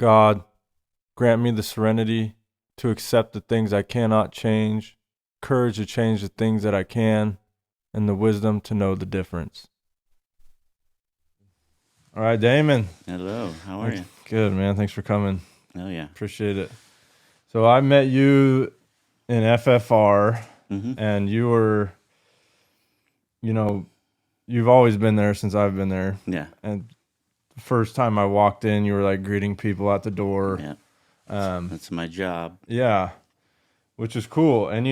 God, grant me the serenity to accept the things I cannot change, courage to change the things that I can, and the wisdom to know the difference. All right, Damon. Hello, how are you? Good, man. Thanks for coming. Oh, yeah. Appreciate it. So I met you in FFR, and you were, you've always been there since I've been there. Yeah. And the first time I walked in, you were like greeting people at the door. Yeah. That's my job. Yeah, which is cool. And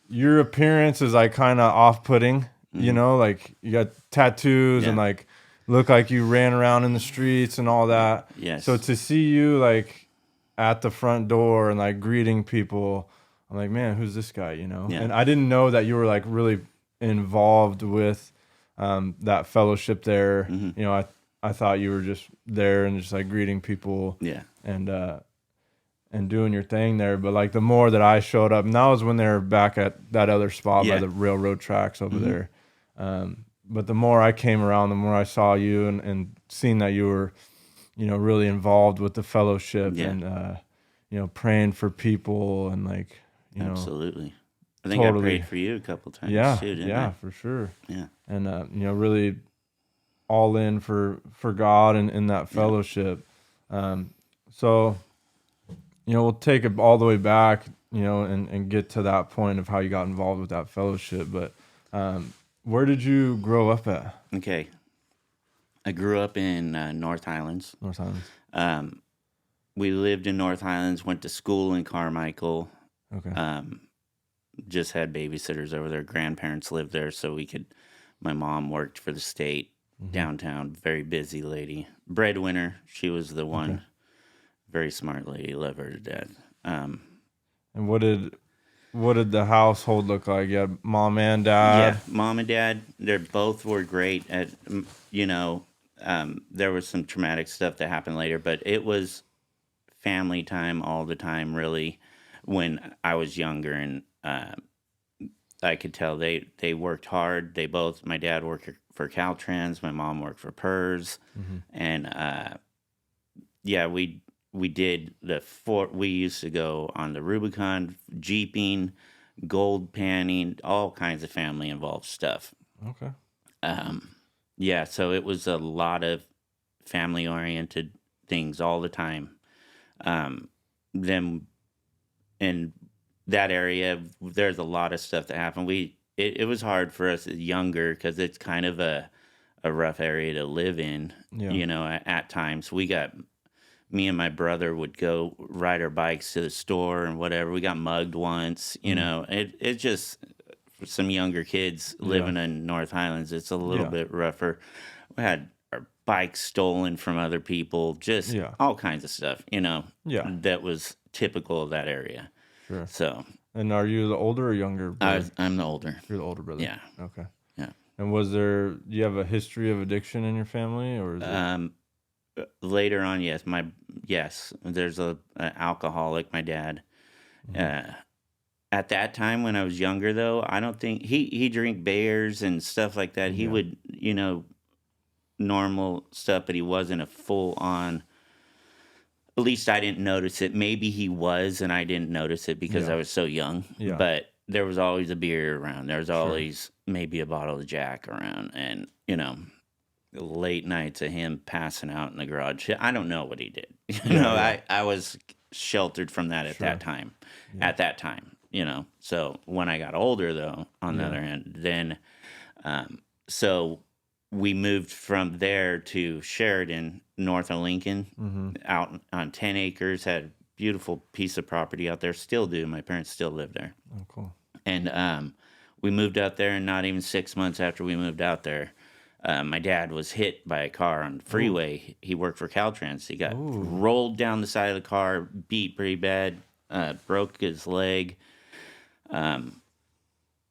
your appearance is like kind of off-putting. Like you got tattoos and like look like you ran around in the streets and all that. Yes. So to see you like at the front door and like greeting people, I'm like, man, who's this guy? Yeah. And I didn't know that you were like really involved with that fellowship there. I thought you were just there and just like greeting people. Yeah. And doing your thing there. But like the more that I showed up, and that was when they were back at that other spot by the railroad tracks over there. But the more I came around, the more I saw you and seeing that you were, really involved with the fellowship and, praying for people and like, Absolutely. I think I prayed for you a couple times too, didn't I? For sure. Yeah. And, really all in for God and in that fellowship. So, we'll take it all the way back, and get to that point of how you got involved with that fellowship. But where did you grow up at? Okay. I grew up in North Highlands. North Highlands. We lived in North Highlands, went to school in Carmichael. Okay. Just had babysitters over there. Grandparents lived there, so my mom worked for the state downtown. Very busy lady. Breadwinner. She was the one. Okay. Very smart lady. Love her to death. And what did the household look like? You had mom and dad? Yeah, mom and dad. They both were great at, there was some traumatic stuff that happened later, but it was family time all the time, really, when I was younger. And I could tell they worked hard. My dad worked for Caltrans, my mom worked for PERS. And we did we used to go on the Rubicon, jeeping, gold panning, all kinds of family involved stuff. Okay. So it was a lot of family oriented things all the time. Then in that area, there's a lot of stuff that happened. It was hard for us younger because it's kind of a rough area to live in. Yeah. At times me and my brother would go ride our bikes to the store and whatever. We got mugged once, It's just for some younger kids living in North Highlands, it's a little bit rougher. We had our bikes stolen from other people, just all kinds of stuff, that was typical of that area. Sure. So. And are you the older or younger brother? I'm the older. You're the older brother? Yeah. Okay. Yeah. And do you have a history of addiction in your family, or is it? Later on, yes. There's an alcoholic, my dad. At that time when I was younger, though, I don't think he drank beers and stuff like that. He would, normal stuff, but he wasn't a full on. At least I didn't notice it. Maybe he was, and I didn't notice it because I was so young. Yeah. But there was always a beer around. There was always maybe a bottle of Jack around, and late nights of him passing out in the garage. I don't know what he did. I was sheltered from that at that time. Yeah. At that time, So when I got older, though, on the other hand, then, so we moved from there to Sheridan, north of Lincoln, out on 10 acres. Had a beautiful piece of property out there. Still do. My parents still live there. Oh, cool. And we moved out there, and not even 6 months after we moved out there, my dad was hit by a car on the freeway. Ooh. He worked for Caltrans. He got rolled down the side of the car, beat pretty bad, broke his leg.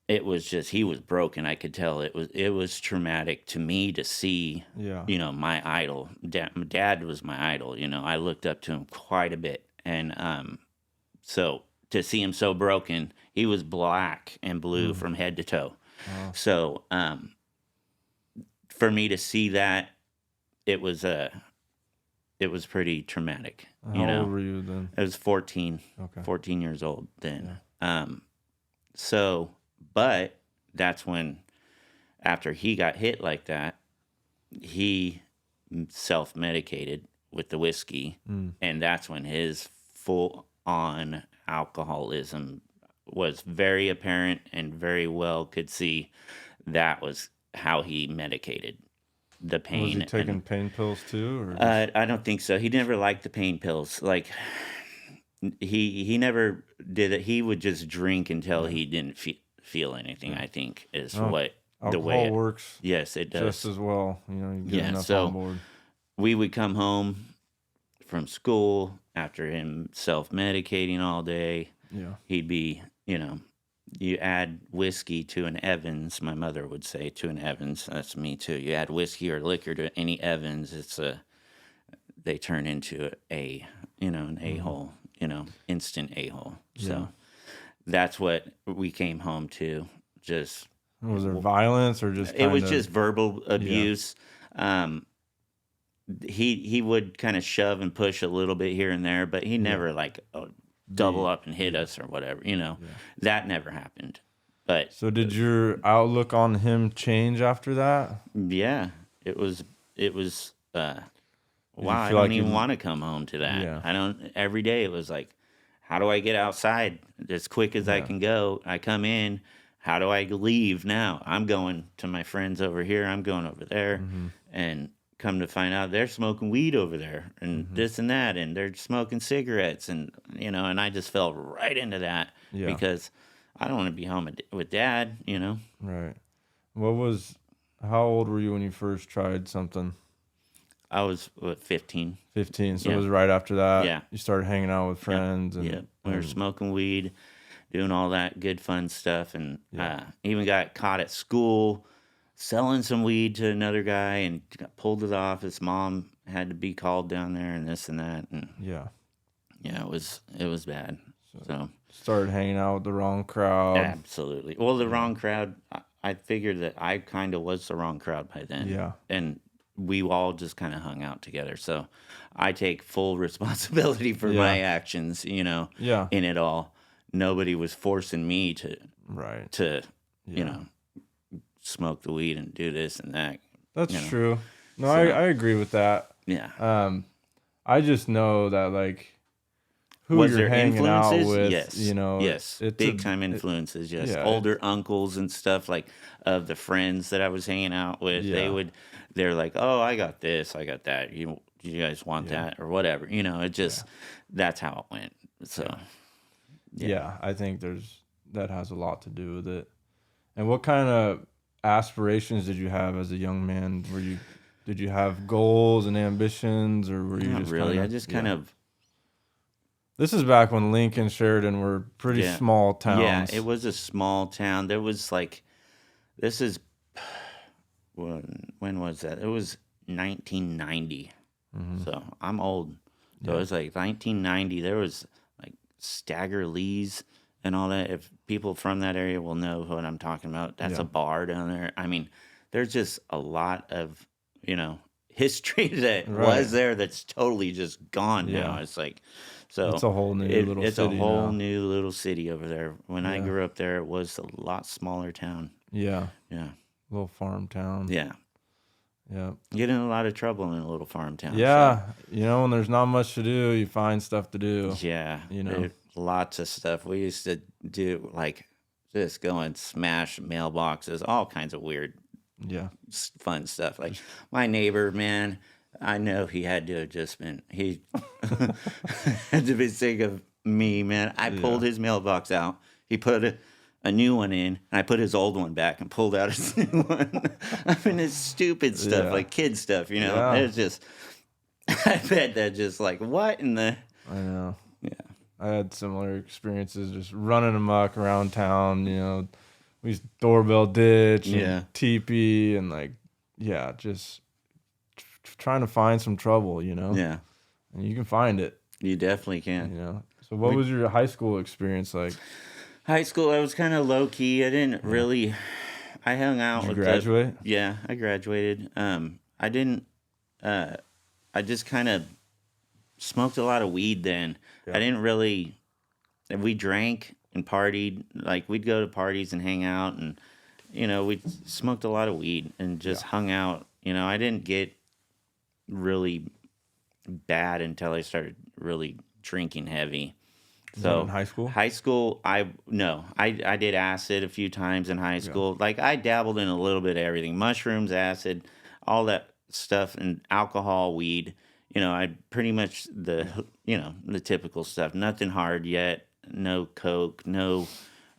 It was just, he was broken. I could tell it was traumatic to me to see, my idol. Dad was my idol. I looked up to him quite a bit. And so to see him so broken, he was black and blue from head to toe. Wow. So, for me to see that, it was it was pretty traumatic. How old were you then? I was 14, Okay. 14 years old then. Yeah. So, but that's when, after he got hit like that, he self-medicated with the whiskey, and that's when his full-on alcoholism was very apparent, and very well could see that was how he medicated the pain. Was he taking pain pills too? Or I don't think so. He never liked the pain pills. Like, he never did it. He would just drink until he didn't feel anything, I think, is what the way alcohol works. Yes, it does. Just as well. You get enough on board. We would come home from school after him self-medicating all day. Yeah. He'd be, you add whiskey to an Evans, my mother would say, to an Evans. That's me too. You add whiskey or liquor to any Evans, they turn into an a-hole, instant a-hole. So that's what we came home to. Just, was there violence or just it was just verbal abuse. He would kind of shove and push a little bit here and there, but he never double up and hit us or whatever. That never happened. But so did your outlook on him change after that? Yeah, it was. Wow, I feel don't like even want to come home to that. Yeah. I don't. Every day it was like, how do I get outside as quick as I can go? I come in. How do I leave now? I'm going to my friends over here. I'm going over there, and come to find out they're smoking weed over there, and this and that, and they're smoking cigarettes, and and I just fell right into that because I don't want to be home with Dad. Right. How old were you when you first tried something? I was 15. 15. So it was right after that. Yeah. You started hanging out with friends. Yeah. We were smoking weed, doing all that good fun stuff, and even got caught at school selling some weed to another guy and got pulled it off. His mom had to be called down there and this and that. And it was bad. So started hanging out with the wrong crowd. Absolutely. Well, the wrong crowd, I figured that I kind of was the wrong crowd by then. Yeah. And we all just kind of hung out together. So I take full responsibility for my actions, in it all. Nobody was forcing me to smoke the weed and do this and that. That's true. No, I agree with that. Yeah. I just know that who was you're there hanging out influences? with, Yes. Yes. it's Big time influences, yes. Yeah. Older uncles and stuff of the friends that I was hanging out with, they're like, "Oh, I got this, I got that. You guys want that or whatever." It just that's how it went. So yeah, I think that has a lot to do with it. And what kind of aspirations did you have as a young man? Did you have goals and ambitions, or were you not just really? I just kind of. This is back when Lincoln, Sheridan were pretty small towns. Yeah, it was a small town. There was this is when was that? It was 1990. So I'm old. So it was 1990. There was Stagger Lee's and all that. If people from that area will know what I'm talking about, that's a bar down there. I mean, there's just a lot of history that was there that's totally just gone now. It's so it's a whole new little it's city. A whole now. new little city over there. When I grew up there, it was a lot smaller town. Yeah. Yeah. Little farm town. Yeah. Yeah. Get in a lot of trouble in a little farm town. Yeah. So. When there's not much to do, you find stuff to do. Yeah. Lots of stuff. We used to do just go and smash mailboxes, all kinds of weird, fun stuff. Like my neighbor, man, I know he had to have just been, he had to be sick of me, man. I pulled his mailbox out. He put a new one in, and I put his old one back and pulled out his new one. I mean, it's stupid stuff, like kid stuff, Yeah. It's just, I bet that just what in the... I know. Yeah. I had similar experiences just running amok around town, we used to doorbell ditch and teepee and just trying to find some trouble, Yeah. And you can find it. You definitely can. So what was your high school experience like? High school, I was kind of low key. I didn't really. I hung out. Did you graduate? Yeah, I graduated. I didn't. I just kind of smoked a lot of weed then. Yeah. I didn't really. We drank and partied. Like we'd go to parties and hang out, and we smoked a lot of weed and just hung out. I didn't get really bad until I started really drinking heavy. So in high school? High school, I did acid a few times in high school. Like I dabbled in a little bit of everything: mushrooms, acid, all that stuff, and alcohol, weed. I pretty much the typical stuff. Nothing hard yet. No coke. No.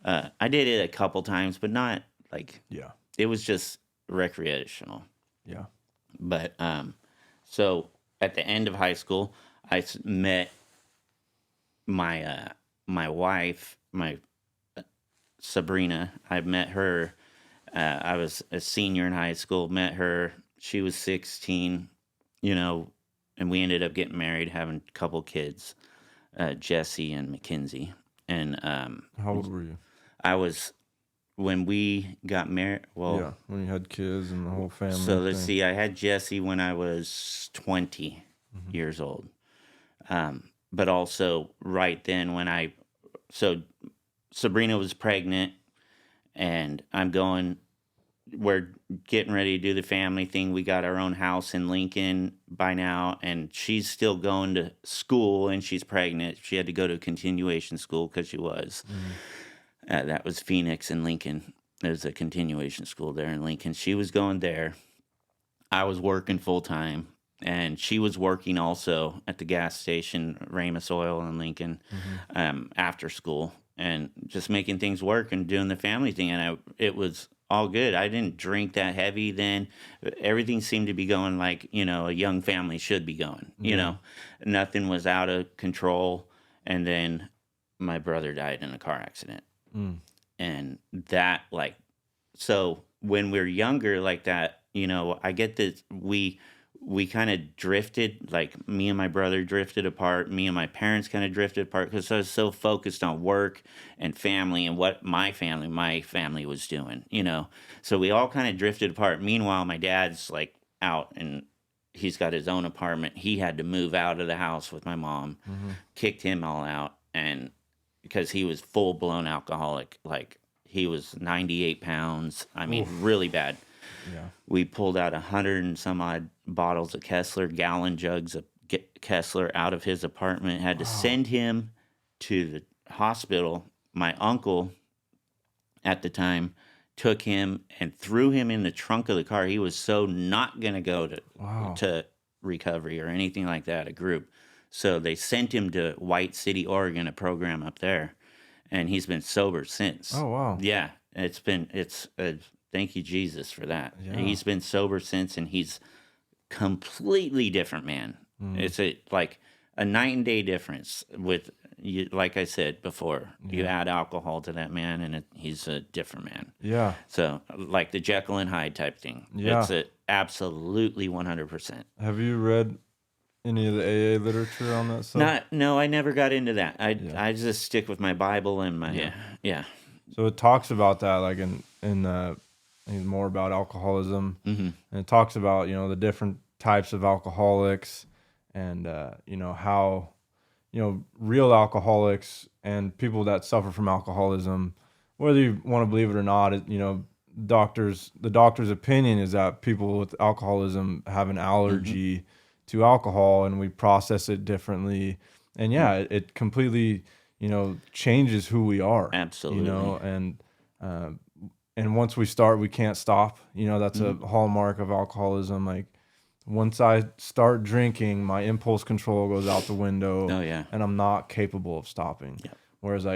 I did it a couple times, but not like. Yeah. It was just recreational. Yeah. But so at the end of high school, I met my wife, my Sabrina. I met her. I was a senior in high school. Met her. She was 16. And we ended up getting married, having a couple kids, Jesse and Mackenzie. And how old were you? I was when we got married. Well, yeah, when you had kids and the whole family. So let's see. I had Jesse when I was 20 years old. But also right then so Sabrina was pregnant, and we're getting ready to do the family thing. We got our own house in Lincoln by now, and she's still going to school, and she's pregnant. She had to go to continuation school because she was. That was Phoenix and Lincoln. There's a continuation school there in Lincoln. She was going there. I was working full time. And she was working also at the gas station, Ramus Oil in Lincoln, after school, and just making things work and doing the family thing. And it was all good. I didn't drink that heavy then. Everything seemed to be going like, a young family should be going. Nothing was out of control. And then my brother died in a car accident. And that, so when we're younger like that, I get that we kind of drifted, like me and my brother drifted apart. Me and my parents kind of drifted apart because I was so focused on work and family and what my family was doing, So we all kind of drifted apart. Meanwhile, my dad's like out and he's got his own apartment. He had to move out of the house with my mom, kicked him all out. And because he was full blown alcoholic, like he was 98 pounds. I mean, really bad. Yeah. We pulled out 100 and some odd bottles of Kessler, gallon jugs of Kessler out of his apartment. Had to send him to the hospital. My uncle at the time took him and threw him in the trunk of the car. He was so not going to go to recovery or anything like that, a group. So they sent him to White City, Oregon, a program up there. And he's been sober since. Oh, wow. Yeah. Thank you, Jesus, for that. Yeah. He's been sober since, and he's completely different man. It's like a night and day difference with you. Like I said before, you add alcohol to that man, and he's a different man. Yeah. So like the Jekyll and Hyde type thing. Yeah. It's absolutely 100%. Have you read any of the AA literature on that stuff? No, I never got into that. I just stick with my Bible and my yeah. So it talks about that, like in more about alcoholism, and it talks about the different types of alcoholics, and how real alcoholics and people that suffer from alcoholism, whether you want to believe it or not, the doctor's opinion is that people with alcoholism have an allergy to alcohol, and we process it differently, and it completely changes who we are. Absolutely. And once we start, we can't stop. That's a hallmark of alcoholism. Like once I start drinking, my impulse control goes out the window. Oh yeah. And I'm not capable of stopping. Yeah. Whereas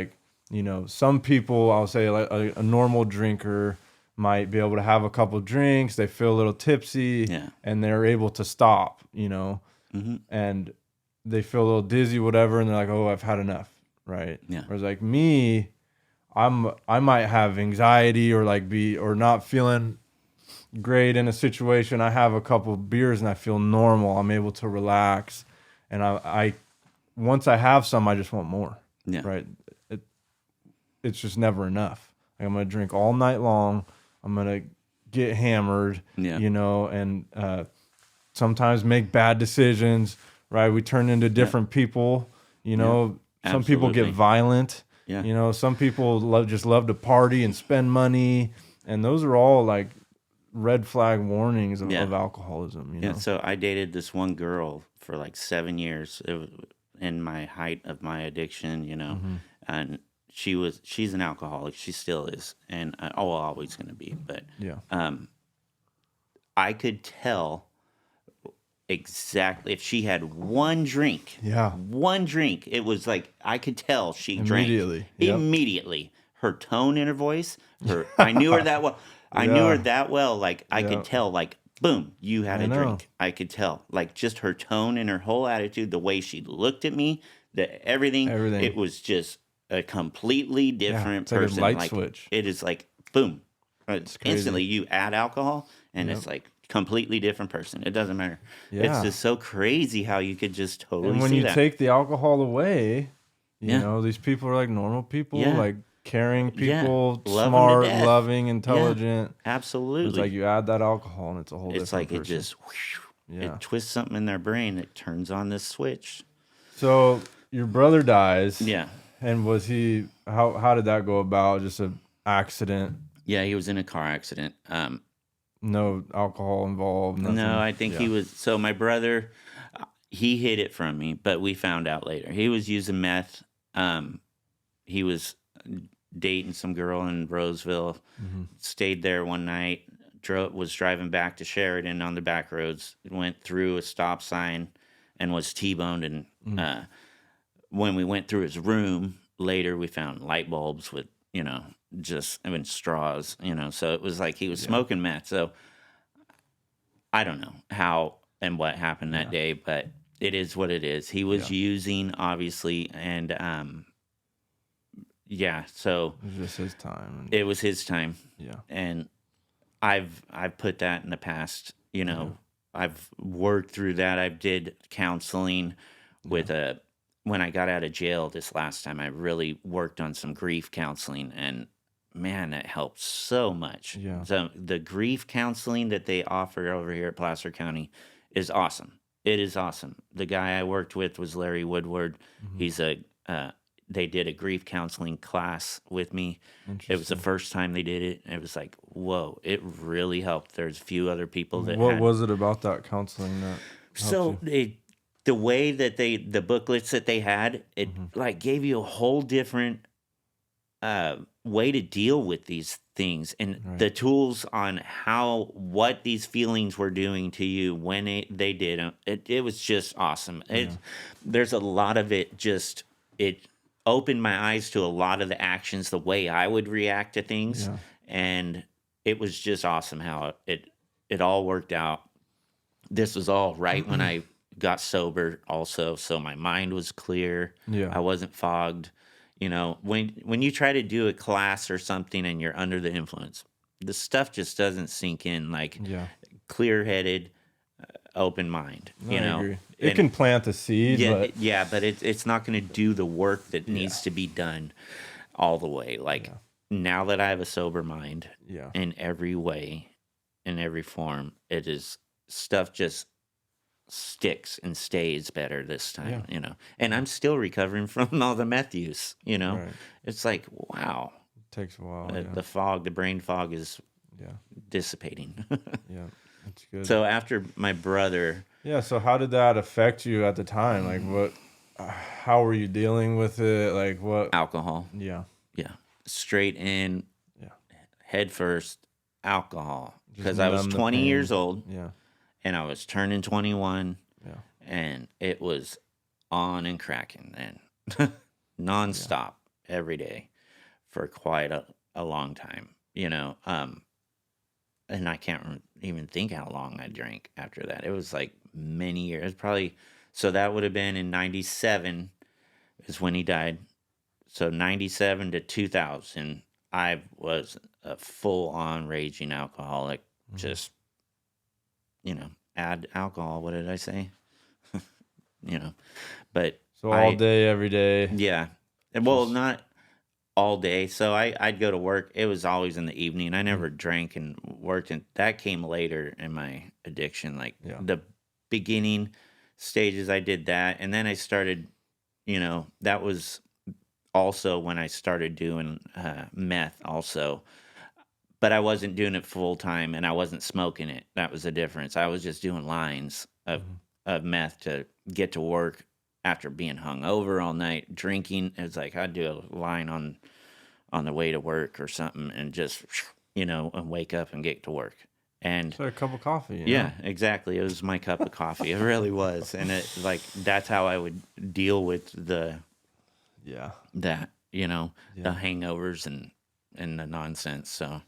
some people, I'll say like a normal drinker might be able to have a couple drinks, they feel a little tipsy, and they're able to stop, and they feel a little dizzy, whatever, and they're like, oh, I've had enough, right? Yeah. Whereas like me, I might have anxiety or not feeling great in a situation. I have a couple of beers and I feel normal. I'm able to relax, and I once I have some, I just want more. Yeah. Right. It's just never enough. Like I'm gonna drink all night long. I'm gonna get hammered. Yeah. And sometimes make bad decisions, right? We turn into different people. You know, some people get Absolutely. violent. Yeah. You know, some people just love to party and spend money, and those are all like red flag warnings of alcoholism. You know, So I dated this one girl for like 7 years. It was in my height of my addiction, and she's an alcoholic. She still is, and always going to be. But yeah, I could tell exactly if she had one drink. yeah, One drink. It was like I could tell she immediately, drank yep. immediately. Her tone in her voice. I knew her that well. I knew her that well. Like I could tell. Like boom, you had a drink. I could tell. Like just her tone and her whole attitude, the way she looked at me, everything. It was just a completely different it's like person. a light switch. It is like boom. Instantly, you add alcohol, and it's like completely different person. It doesn't matter. It's just so crazy how you could just totally and when see you that. take the alcohol away, you know, these people are like normal people, like caring people, smart, loving, intelligent. Absolutely. It's like you add that alcohol and it's a whole different person. It's like it just it twists something in their brain. It turns on this switch. So your brother dies. Yeah. And was he how did that go about? Just an accident? Yeah, he was in a car accident. No alcohol involved. Nothing. No, I think he was. So my brother, he hid it from me, but we found out later. He was using meth. He was dating some girl in Roseville. Stayed there one night. Was driving back to Sheridan on the back roads. Went through a stop sign and was T-boned. And when we went through his room later, we found light bulbs with just straws. So it was like he was smoking meth. So I don't know how and what happened that day, but it is what it is. He was using, obviously, and so it was just his time. It was his time. Yeah. And I've put that in the past. I've worked through that. I did counseling with when I got out of jail this last time. I really worked on some grief counseling, and man, that helped so much. Yeah. So the grief counseling that they offer over here at Placer County is awesome. It is awesome. The guy I worked with was Larry Woodward. He's they did a grief counseling class with me. It was the first time they did it. It was like, whoa, it really helped. There's a few other people that What was it about that counseling that helped you? The way that the booklets that they had, it like gave you a whole different way to deal with these things, and the tools on what these feelings were doing to you when they did them. It was just awesome. There's a lot of it. It opened my eyes to a lot of the actions, the way I would react to things, and it was just awesome how it all worked out. This was all right when I got sober also, so my mind was clear. I wasn't fogged. When you try to do a class or something and you're under the influence, the stuff just doesn't sink in. Like clear-headed, open mind. I agree. It can plant the seed. But it's not going to do the work that needs to be done all the way. Like now that I have a sober mind, in every way, in every form, it is stuff just sticks and stays better this time, and I'm still recovering from all the meth use, It's like, wow. It takes a while. The brain fog is dissipating. That's good. So after my brother. So how did that affect you at the time? Like how were you dealing with it? Like what? Alcohol. Yeah. Straight in. Head first, alcohol. Because I was 20 years old. And I was turning 21, and it was on and cracking, and nonstop every day for quite a long time, and I can't even think how long I drank after that. It was like many years, probably. So that would have been in 97 is when he died. So 97 to 2000, I was a full-on raging alcoholic, just add alcohol. What did I say? But so all day, every day. Yeah. Well, not all day. So I'd go to work. It was always in the evening. I never drank and worked, and that came later in my addiction. Like the beginning stages I did that, and then I started, that was also when I started doing meth also, but I wasn't doing it full time and I wasn't smoking it. That was the difference. I was just doing lines Mhm. of meth to get to work after being hung over all night drinking. It's like I'd do a line on the way to work or something and just and wake up and get to work. And It's like a cup of coffee, yeah, exactly. It was my cup of coffee. It really was. And it like that's how I would deal with Yeah. the Yeah. hangovers and the nonsense. So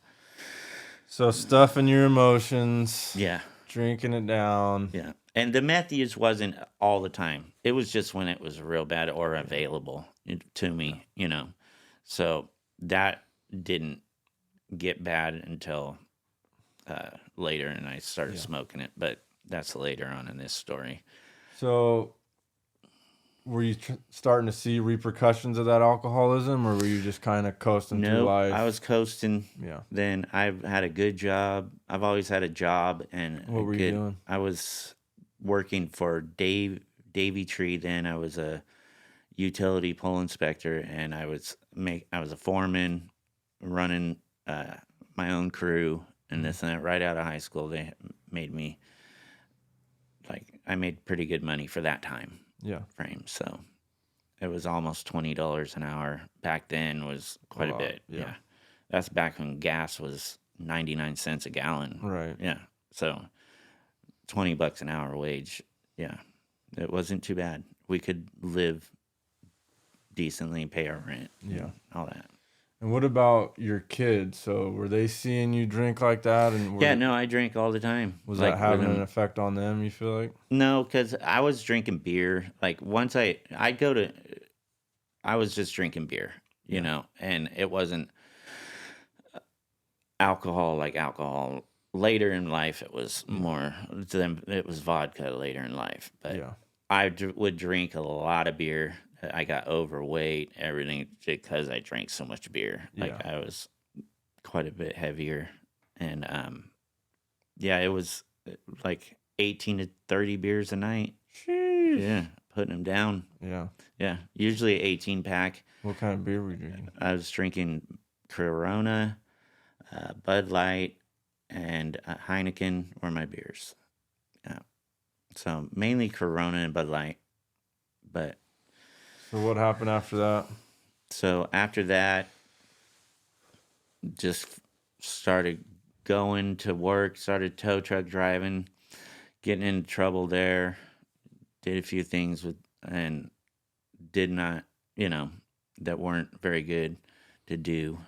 So stuffing your emotions, yeah. drinking it down. Yeah. And the meth use wasn't all the time. It was just when it was real bad or available to me, So that didn't get bad until later and I started Yeah. smoking it, but that's later on in this story. So were you starting to see repercussions of that alcoholism, or were you just kind of coasting through Nope, life? I was coasting. Yeah. Then I've had a good job. I've always had a job and a What were you good. doing? I was working for Davy Tree. Then I was a utility pole inspector, and I was a foreman, running my own crew and this and that. Right out of high school, they made me I made pretty good money for that time Yeah. frame. So it was almost $20 an hour. Back then was quite a lot, bit. yeah. Yeah. That's back when gas was 99 cents a gallon. Right. Yeah. So $20 an hour wage. Yeah. It wasn't too bad. We could live decently and pay our rent. Yeah. And all that. And what about your kids? So were they seeing you drink like that, and Yeah, no, I drank all the time. was Like that with having an them. effect on them, you feel like? No, because I was drinking beer. Like once I was just drinking beer, Yeah. and it wasn't alcohol like alcohol. Later in life, it was more than it was vodka later in life. But Yeah. would drink a lot of beer. I got overweight, everything because I drank so much beer. Like Yeah. I was quite a bit heavier, and yeah, it was like 18 to 30 beers a night. Sheesh. Yeah, putting them down. Yeah. Yeah, usually 18 pack. What kind of beer were you drinking? I was drinking Corona, Bud Light, and Heineken were my beers. Yeah, so mainly Corona and Bud Light. But So what happened after that? so after that, just started going to work, started tow truck driving, getting into trouble there. Did a few things and did not, that weren't very good to do.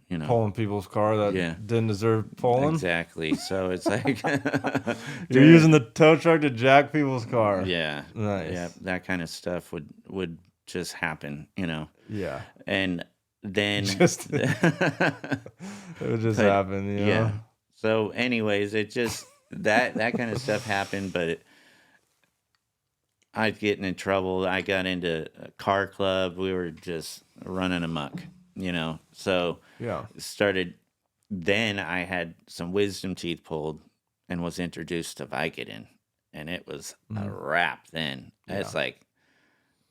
Pulling people's car that Yeah. didn't deserve pulling? Exactly. So it's like You're using the tow truck to jack people's car. yeah, Nice. yeah, that kind of stuff would just happen, Yeah. and then Just it would just But, happen, you know? yeah. So, anyways, it just that kind of stuff happened, but I'd getting in trouble. I got into a car club. We were just running amok, So Yeah. started. Then I had some wisdom teeth pulled and was introduced to Vicodin, and it was a wrap. Then it's Yeah. like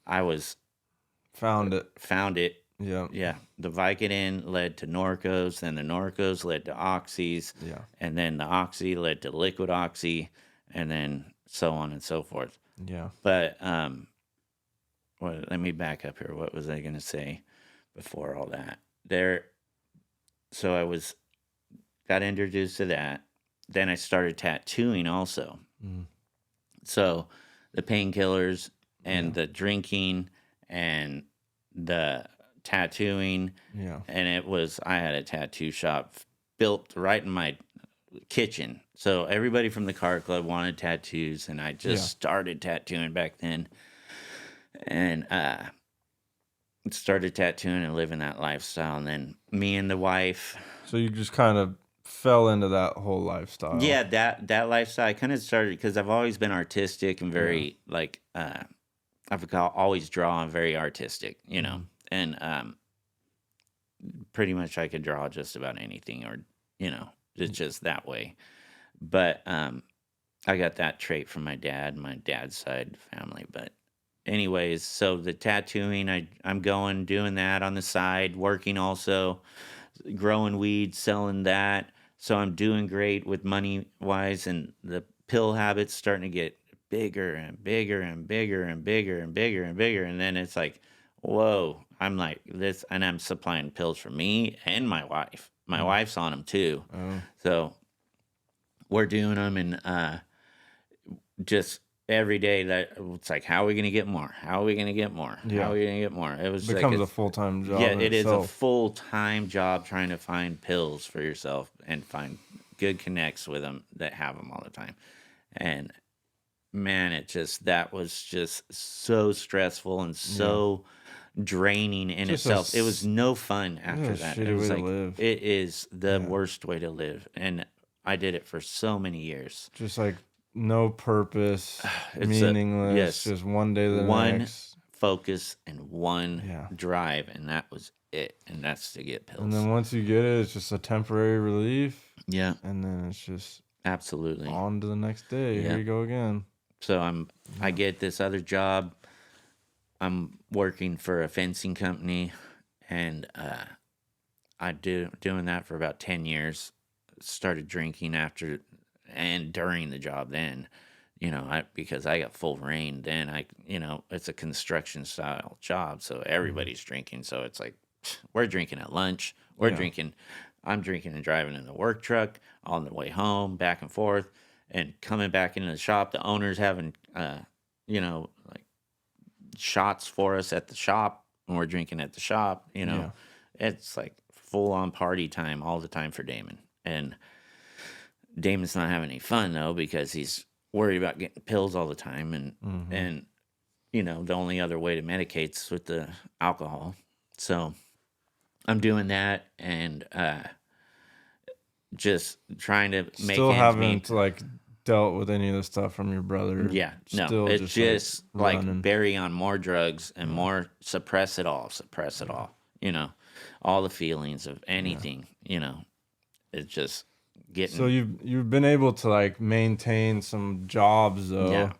I was Found it. found it. Yeah. Yeah, the Vicodin led to Norcos, then the Norcos led to Oxys, Yeah. and then the Oxy led to Liquid Oxy, and then so on and so forth. Yeah. But let me back up here. What was I going to say before all that? So I got introduced to that. Then I started tattooing also. Mm. So the painkillers and the drinking and the tattooing, Yeah. and I had a tattoo shop built right in my kitchen. So everybody from the car club wanted tattoos, and I just started tattooing back then, and started tattooing and living that lifestyle. And then me and the wife. So you just kind of fell into that whole lifestyle. Yeah, that lifestyle. I kind of started because I've always been artistic and very always draw and very artistic, and pretty much I could draw just about anything, or it's just that way. But I got that trait from my dad's side family. But anyways, so the tattooing, I'm going doing that on the side, working also, growing weed, selling that. So I'm doing great with money wise, and the pill habit's starting to get bigger and bigger and bigger and bigger and bigger and bigger. And then it's like, whoa, I'm like this, and I'm supplying pills for me and my wife. My wife's on them too. Oh, So we're doing them, and just every day that it's like, how are we going to get more? How are we going to get more? How yeah. are we going to get more? It was like Becomes a it's, full time job yeah, in it is a itself. full-time job trying to find pills for yourself and find good connects with them that have them all the time. And man, that was just so stressful and Yeah. so draining in Just itself. It was no fun after a that. shitty It was way to like, live. it is the Yeah. worst way to live. And I did it for so many years. Just like no purpose, It's meaningless. yes, Just one day to the one next. focus and one Yeah. drive, and that was it. And that's to get And pills. then once you get it, it's just a temporary relief. Yeah, And then it's just absolutely. on to the next day. Yeah. Here you go again. So I get this other job. I'm working for a fencing company, and doing that for about 10 years. Started drinking after and during the job then, because I got full reign then. It's a construction style job, so everybody's drinking. So it's like, we're drinking at lunch. Yeah. I'm drinking and driving in the work truck on the way home, back and forth, and coming back into the shop. The owner's having, like shots for us at the shop, and we're drinking at the shop. Yeah. It's like full on party time all the time for Damon. And Damon's not having any fun though, because he's worried about getting pills all the time, and the only other way to medicate's with the alcohol. So I'm doing that, and just trying to make Still ends haven't meet. like dealt with any of the stuff from your brother. Yeah, no, Still it's just like running. bury on more drugs and more suppress it all. All the feelings of anything. It's just getting. So you've been able to like maintain some jobs though. Yeah.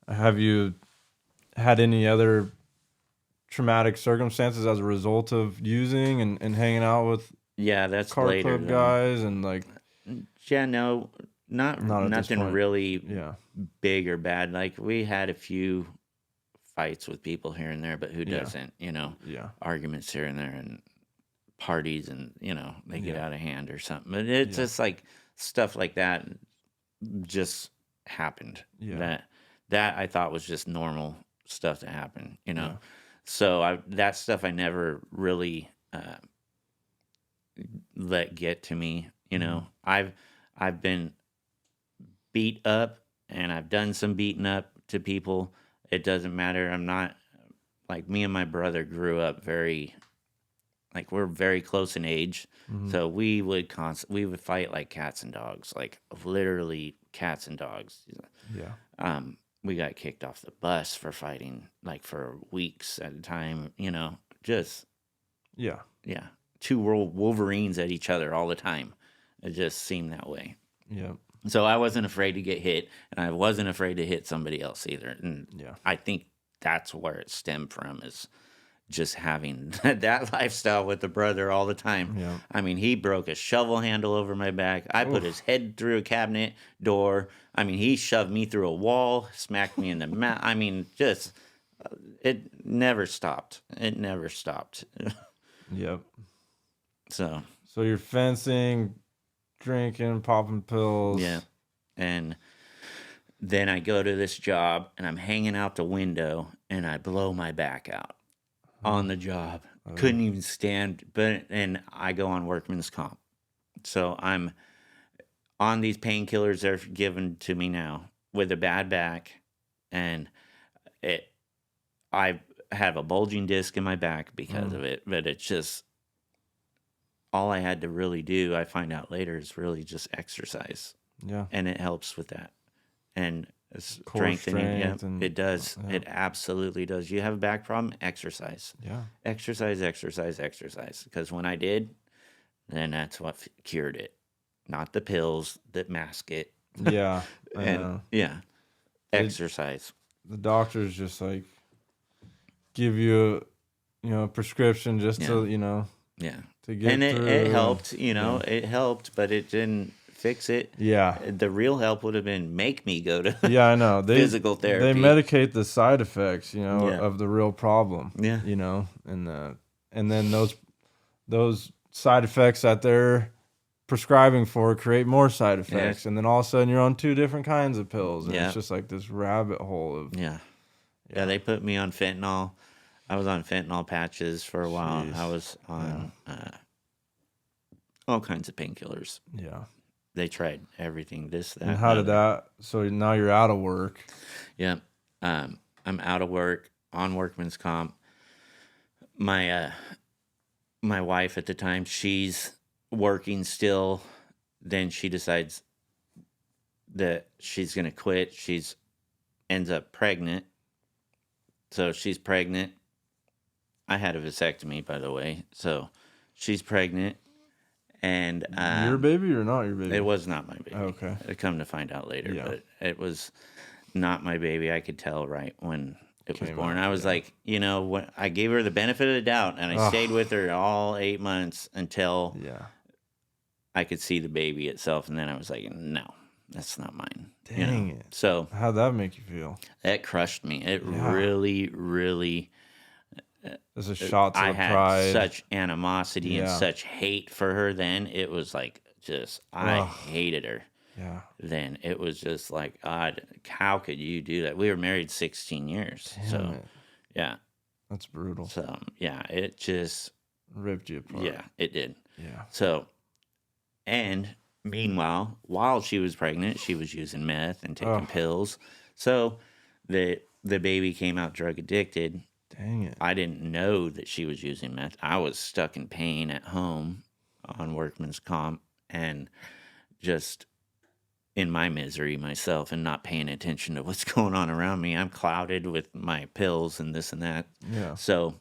Have you had any other traumatic circumstances as a result of using and hanging out with Yeah, that's car later club though. guys and like Yeah, no, Not at this nothing point. really yeah. big or bad. Like, we had a few fights with people here and there, but who Yeah. doesn't? Yeah. Arguments here and there, and parties, and they get Yeah. out of hand or something. But it's Yeah. just like stuff like that just happened. Yeah. That I thought was just normal stuff to happen. Yeah. So that stuff I never really let get to me. I've been beat up, and I've done some beating up to people. It doesn't matter. I'm not like, me and my brother grew up very, like, we're very close in age. Mhm. So we would fight like cats and dogs, like literally cats and dogs. Yeah. We got kicked off the bus for fighting, like, for weeks at a time. Just Yeah. yeah, two Wolverines at each other all the time. It just seemed that way. Yeah. So I wasn't afraid to get hit, and I wasn't afraid to hit somebody else either. And Yeah. I think that's where it stemmed from, is just having that lifestyle with the brother all the time. Yeah. I mean, he broke a shovel handle over my back. I put his head through a cabinet door. I mean, he shoved me through a wall, smacked me in the mouth. I mean, just it never stopped. It never stopped. Yep. So So you're fencing, drinking, popping pills. yeah, and then I go to this job, and I'm hanging out the window, and I blow my back out on the job. Couldn't even stand, and I go on workman's comp. So I'm on these painkillers they're given to me now with a bad back, and I have a bulging disc in my back because of it. But it's just, all I had to really do, I find out later, is really just exercise, Yeah. and it helps with that. And Core strengthening, yeah, strength and- it does. yeah. It absolutely does. You have a back problem, exercise. Yeah. Exercise. Because when I did, then that's what cured it. Not the pills that mask it. Yeah, I And know. yeah, They, exercise. the doctors just like give you, a prescription just Yeah, to, yeah. to And get it through. And helped, yeah, it helped, but it didn't fix it. yeah, The real help would have been make me go to yeah. I know. physical They therapy. medicate the side effects, Yeah, of the real problem, yeah, and then those side effects that they're prescribing for create more side yeah, effects, and then all of a sudden you're on two different kinds of pills, and it's yeah, just like this rabbit hole of yeah. Yeah, yeah. they put me on fentanyl. I was on fentanyl patches for a while. I Jeez. was Yeah. on all kinds of painkillers. Yeah. They tried everything, this, And that, and the how did other. that? So now you're out of work. Yeah. I'm out of work on workman's comp. My my wife at the time, she's working still. Then she decides that she's gonna quit. She's ends up pregnant. So she's pregnant. I had a vasectomy, by the way. So she's pregnant, and Your baby or not your baby? it was not my baby. Okay. I come to find out later, Yeah. but it was not my baby. I could tell right when it was Came born. out, I was yeah. like, when I gave her the benefit of the doubt, and I stayed Ugh. with her all 8 months until Yeah. I could see the baby itself, and then I was like, no, that's not mine. Dang it. So How'd that make you feel? it crushed me. It Yeah. really, really. As a shot to I the had pride. such animosity and Yeah. such hate for her then. It was like I Ugh. hated her Yeah. then. It was just like, God, how could you do that? We were married 16 years. Damn So, it. yeah. That's brutal. So, yeah, it just, Ripped you apart. yeah, it did. Yeah. So, and meanwhile, while she was pregnant, she was using meth and taking Ugh. pills. So, the baby came out drug addicted. Dang it. I didn't know that she was using meth. I was stuck in pain at home on workman's comp and just in my misery myself and not paying attention to what's going on around me. I'm clouded with my pills and this and that. Yeah. So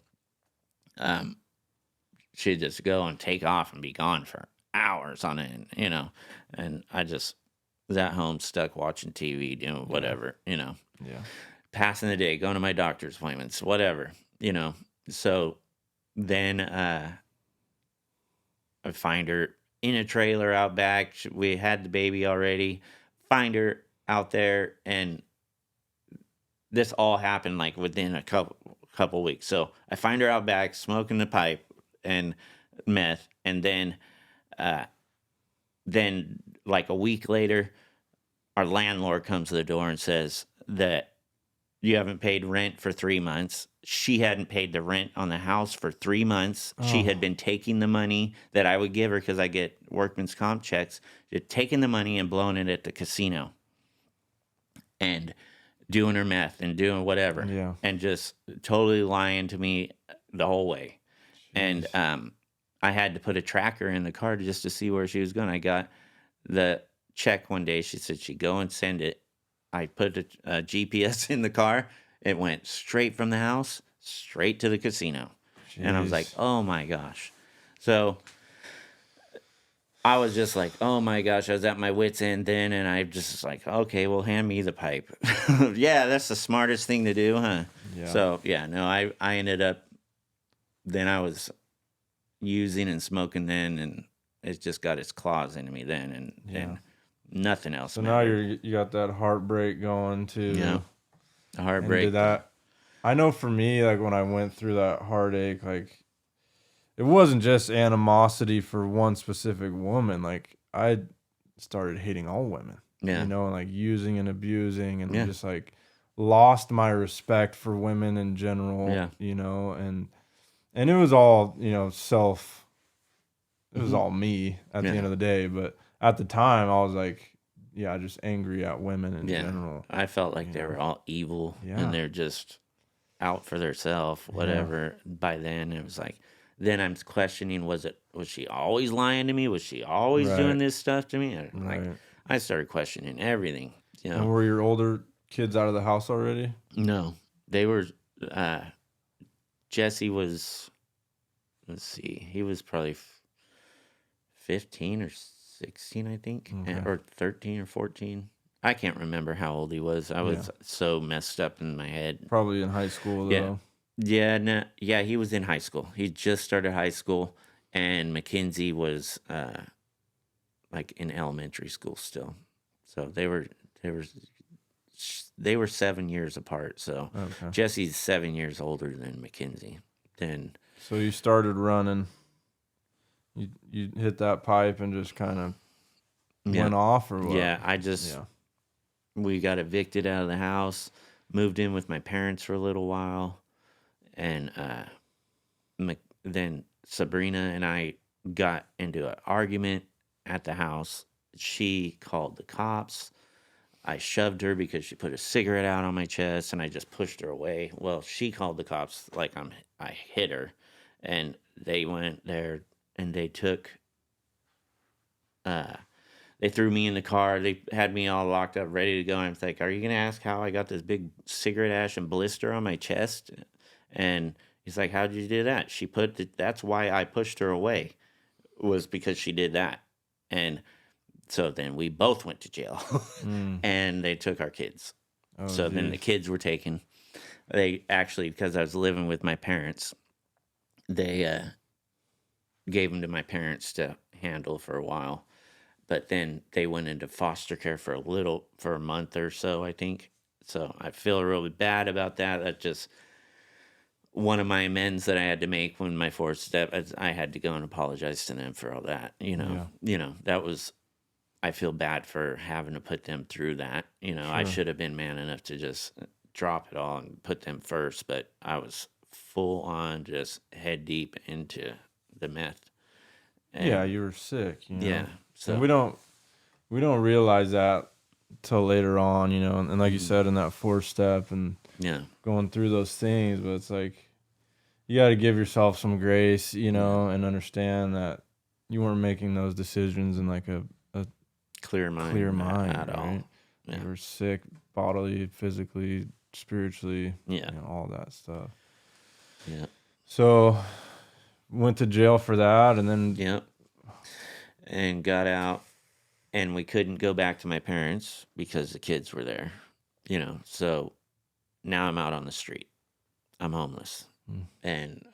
she'd just go and take off and be gone for hours on end, and I just was at home stuck watching TV, doing whatever, Yeah. passing the day, going to my doctor's appointments, whatever, So then I find her in a trailer out back. We had the baby already. Find her out there, and this all happened like within a couple weeks. So I find her out back smoking the pipe and meth, and then like a week later, our landlord comes to the door and says that you haven't paid rent for 3 months. She hadn't paid the rent on the house for 3 months. She Oh. had been taking the money that I would give her because I get workman's comp checks, taking the money and blowing it at the casino and doing her meth and doing whatever. Yeah. And just totally lying to me the whole way. And I had to put a tracker in the car just to see where she was going. I got the check one day. She said she'd go and send it. I put a GPS in the car. It went straight from the house, straight to the casino. And I was like, Jeez. oh my gosh. So I was just like, oh my gosh, I was at my wit's end then. And I just was like, okay, well, hand me the pipe. Yeah, that's the smartest thing to do, huh? Yeah. So, yeah, no, I ended up, then I was using and smoking then, and it just got its claws into me then, and nothing else So now mattered. you got that heartbreak going too. Yeah. The And heartbreak. did that? I know for me, like when I went through that heartache, like it wasn't just animosity for one specific woman. Like I started hating all women. Yeah. And like using and abusing, and Yeah. just like lost my respect for women in general. Yeah. And it was all self. It was Mhm. all me at Yeah. the end of the day. But at the time, I was like, yeah, just angry at women in Yeah. general. I felt like they were all evil Yeah. and they're just out for themselves, whatever. By then, it was like, then I'm questioning, was she always lying to me? Was she always Right. doing this stuff to me? And, Right. I started questioning everything, And were your older kids out of the house already? No, they were, Jesse was, let's see, he was probably 15 or 16, I think, Okay. or 13 or 14. I can't remember how old he was. I Yeah. was so messed up in my head. Probably in high school Yeah. though. Yeah, no, yeah, he was in high school. He just started high school, and Mackenzie was like in elementary school still. So they were they were 7 years apart. So Okay. Jesse's 7 years older than Mackenzie. Then So you started running. You hit that pipe and just kind of yeah, went off or what? yeah, I just Yeah. we got evicted out of the house, moved in with my parents for a little while, and then Sabrina and I got into an argument at the house. She called the cops. I shoved her because she put a cigarette out on my chest, and I just pushed her away. Well, she called the cops like I hit her, and they went there and they took uh they threw me in the car. They had me all locked up, ready to go. I'm like, "Are you gonna ask how I got this big cigarette ash and blister on my chest?" And he's like, "How did you do that?" That's why I pushed her away, was because she did that. And so then we both went to jail, and they took our kids. Oh, So then the geez. kids were taken. They actually, because I was living with my parents, they gave them to my parents to handle for a while. But then they went into foster care for a month or so, I think. So I feel really bad about that. That's just one of my amends that I had to make when my fourth step. I had to go and apologize to them for all that. Yeah. That was. I feel bad for having to put them through that. I Sure. should have been man enough to just drop it all and put them first, but I was full on just head deep into the meth. Yeah, And you were sick, yeah, so And we don't realize that till later on, and like you said, in that fourth step and yeah, going through those things, but it's like you got to give yourself some grace, and understand that you weren't making those decisions in like a clear mind, clear mind, at all. right? Yeah. You were sick bodily, physically, spiritually, Yeah, all that stuff. yeah, So went to jail for that, and then yeah, and got out, and we couldn't go back to my parents because the kids were there. So now I'm out on the street. I'm homeless, and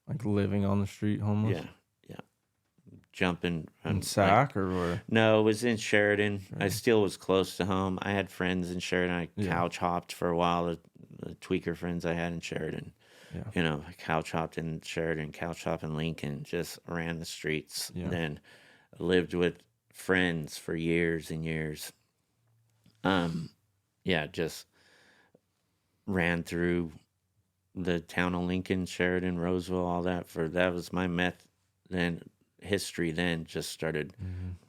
like living on the street, homeless. yeah, yeah, jumping In like, Sac or where? no, it was in Sheridan. I still was close to home. I had friends in Sheridan. I Yeah. couch hopped for a while. The tweaker friends I had in Sheridan. Yeah. I couch hopped in Sheridan, couch hopped in Lincoln, just ran the streets. Yeah. Then lived with friends for years and years. Just ran through the town of Lincoln, Sheridan, Roseville, all that. That was my meth then history. Then just started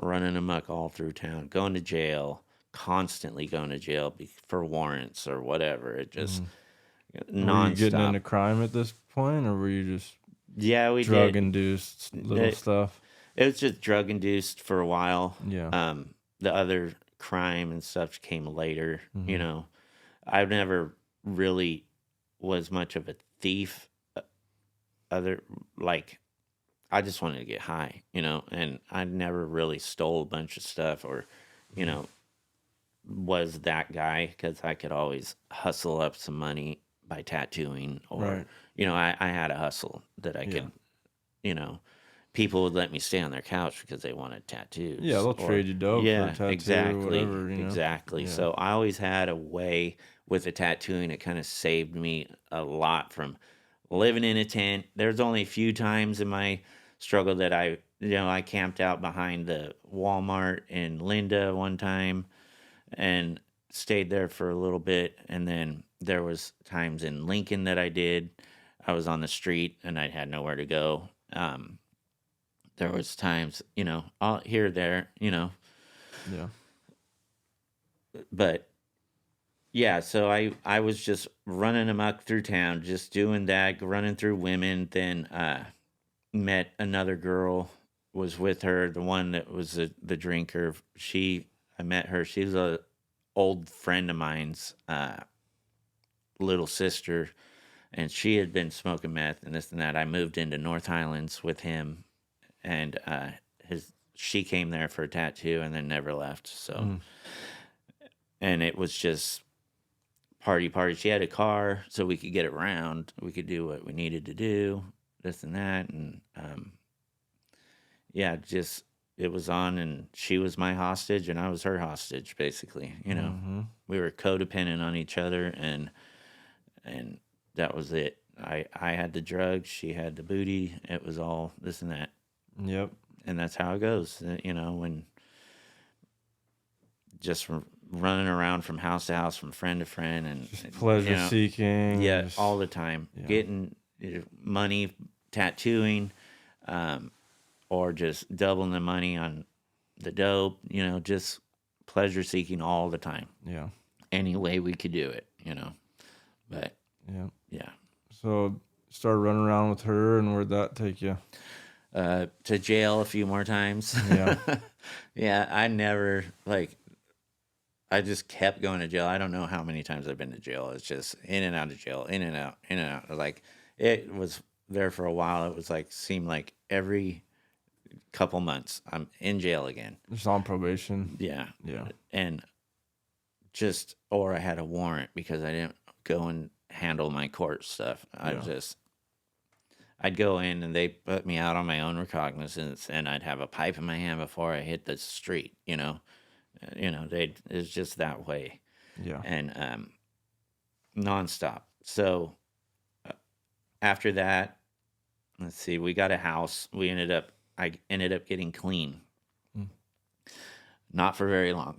running amok all through town, going to jail, constantly going to jail for warrants or whatever. It just nonstop. Were you getting into crime at this point, or were you just we drug did. induced little stuff? It was just drug induced for a while. Yeah. The other crime and stuff came later. Mm-hmm. I never really was much of a thief. I just wanted to get high, and I never really stole a bunch of stuff or, was that guy, because I could always hustle up some money by tattooing or, Right. I had a hustle that I could, people would let me stay on their couch because they wanted tattoos. Yeah, they'll trade you dope for a tattoo or exactly, whatever, exactly. Yeah. So I always had a way with the tattooing. It kind of saved me a lot from living in a tent. There's only a few times in my struggle that I camped out behind the Walmart in Linda one time and stayed there for a little bit. And then there was times in Lincoln that I was on the street and I had nowhere to go. There was times, all here, there, Yeah. but yeah, so I was just running amok through town, just doing that, running through women. Then met another girl, was with her, the one that was the drinker. I met her. She was a old friend of mine's little sister, and she had been smoking meth and this and that. I moved into North Highlands with him, and she came there for a tattoo and then never left. So and it was just party. She had a car, so we could get around. We could do what we needed to do, this and that, and yeah, just it was on, and she was my hostage, and I was her hostage, basically. We were codependent on each other, and that was it. I had the drugs, she had the booty. It was all this and that. Yep. And that's how it goes. When just running around from house to house, from friend to friend, and just pleasure seeking. Yeah, just, all the time. Yeah. Getting money, tattooing, or just doubling the money on the dope. Just pleasure seeking all the time. Yeah. Any way we could do it. But yeah. So started running around with her, and where'd that take you? To jail a few more times. Yeah. Yeah, I just kept going to jail. I don't know how many times I've been to jail. It's just in and out of jail, in and out, in and out. Like, it was there for a while. It was seemed like every couple months I'm in jail again. Just on probation. Yeah. Yeah. And or I had a warrant because I didn't go and handle my court stuff. I'd go in and they put me out on my own recognizance, and I'd have a pipe in my hand before I hit the street, it's just that way. Yeah. And nonstop. So after that, let's see, we got a house. I ended up getting clean. Not for very long.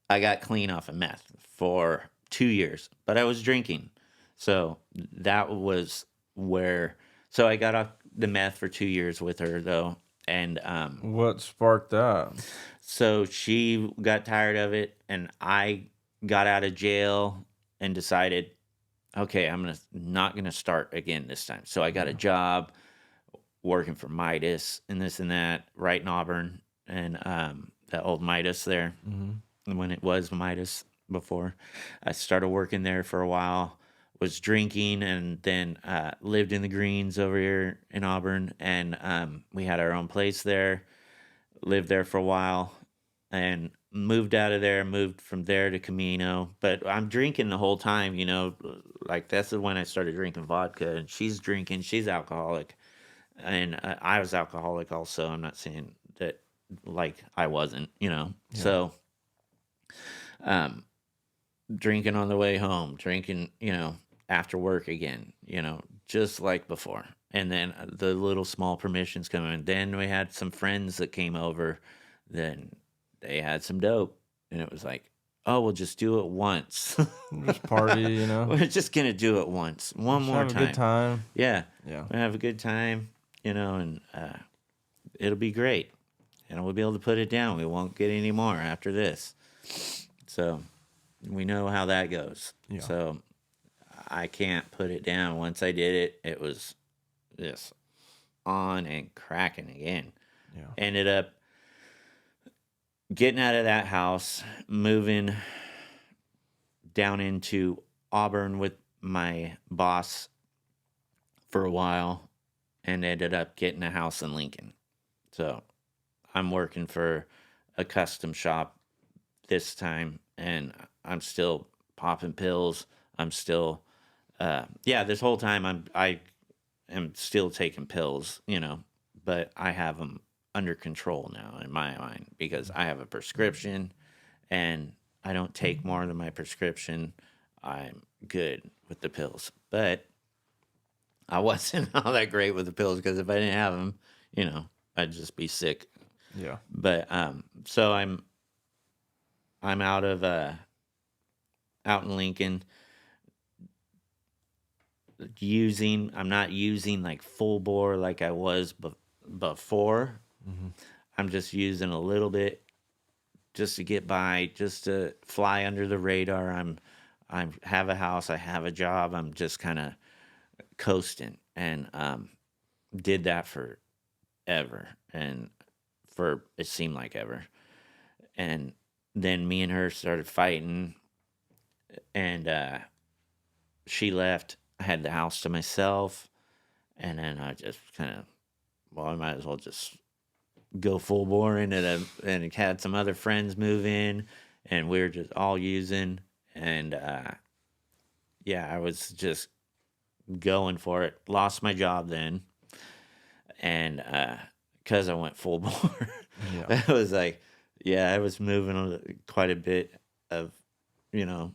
I got clean off of meth for 2 years, but I was drinking. So that was so I got off the meth for 2 years with her, though. And what sparked that? So she got tired of it, and I got out of jail and decided, okay, I'm not gonna start again this time. So I got a job working for Midas and this and that, right in Auburn, and that old Midas there, when it was Midas before. I started working there for a while, was drinking, and then lived in the Greens over here in Auburn, and we had our own place there, lived there for a while, and moved out of there, moved from there to Camino. But I'm drinking the whole time, that's when I started drinking vodka, and she's drinking, she's alcoholic, and I was alcoholic also. I'm not saying that I wasn't, Yeah. So drinking on the way home, drinking, after work again, just like before. And then the little small permissions come in. Then we had some friends that came over. Then they had some dope. And it was like, oh, we'll just do it once. Just party, We're just going to do it once. One just more have time. a good time. Yeah. Yeah. We'll have a good time, and it'll be great. And we'll be able to put it down. We won't get any more after this. So we know how that goes. Yeah. So I can't put it down. Once I did it, it was just on and cracking again. Yeah. Ended up getting out of that house, moving down into Auburn with my boss for a while, and ended up getting a house in Lincoln. So I'm working for a custom shop this time, and I'm still popping pills. I'm still, this whole time I am still taking pills, but I have them under control now in my mind because I have a prescription, and I don't take more than my prescription. I'm good with the pills, but I wasn't all that great with the pills because if I didn't have them, I'd just be sick. Yeah. But so I'm out of out in Lincoln. I'm not using like full bore like I was before. Mm-hmm. I'm just using a little bit just to get by, just to fly under the radar. I have a house, I have a job. I'm just kind of coasting, and did that forever, and it seemed like ever. And then me and her started fighting, and she left. I had the house to myself, and then I just kind of, I might as well just go full bore into it, and had some other friends move in, and we were just all using, and yeah, I was just going for it. Lost my job then, and because I went full bore, Yeah. I was like, yeah, I was moving on quite a bit of, you know,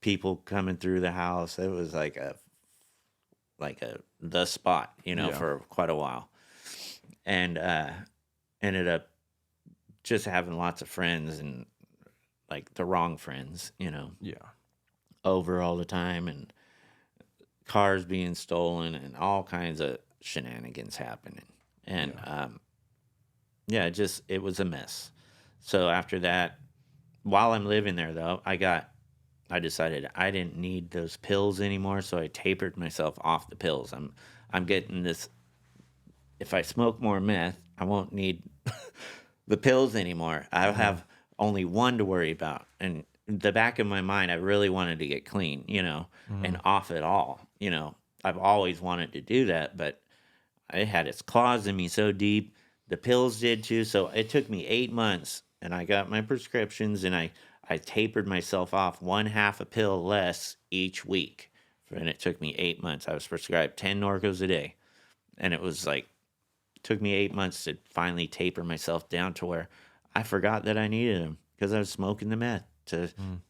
people coming through the house. It was like a the spot, you know, Yeah. for quite a while, and ended up just having lots of friends and like the wrong friends, you know, Yeah. over all the time, and cars being stolen and all kinds of shenanigans happening. And Yeah. yeah, it was a mess. So after that, while I'm living there though, I decided I didn't need those pills anymore, so I tapered myself off the pills. I'm getting this, if I smoke more meth, I won't need the pills anymore. I'll Yeah. have only one to worry about. And in the back of my mind, I really wanted to get clean, and Mm-hmm. off it all. I've always wanted to do that, but it had its claws in me so deep. The pills did too. So it took me 8 months, and I got my prescriptions, and I tapered myself off one half a pill less each week. And it took me 8 months. I was prescribed 10 Norcos a day. And it was like, took me 8 months to finally taper myself down to where I forgot that I needed them because I was smoking the meth Mm.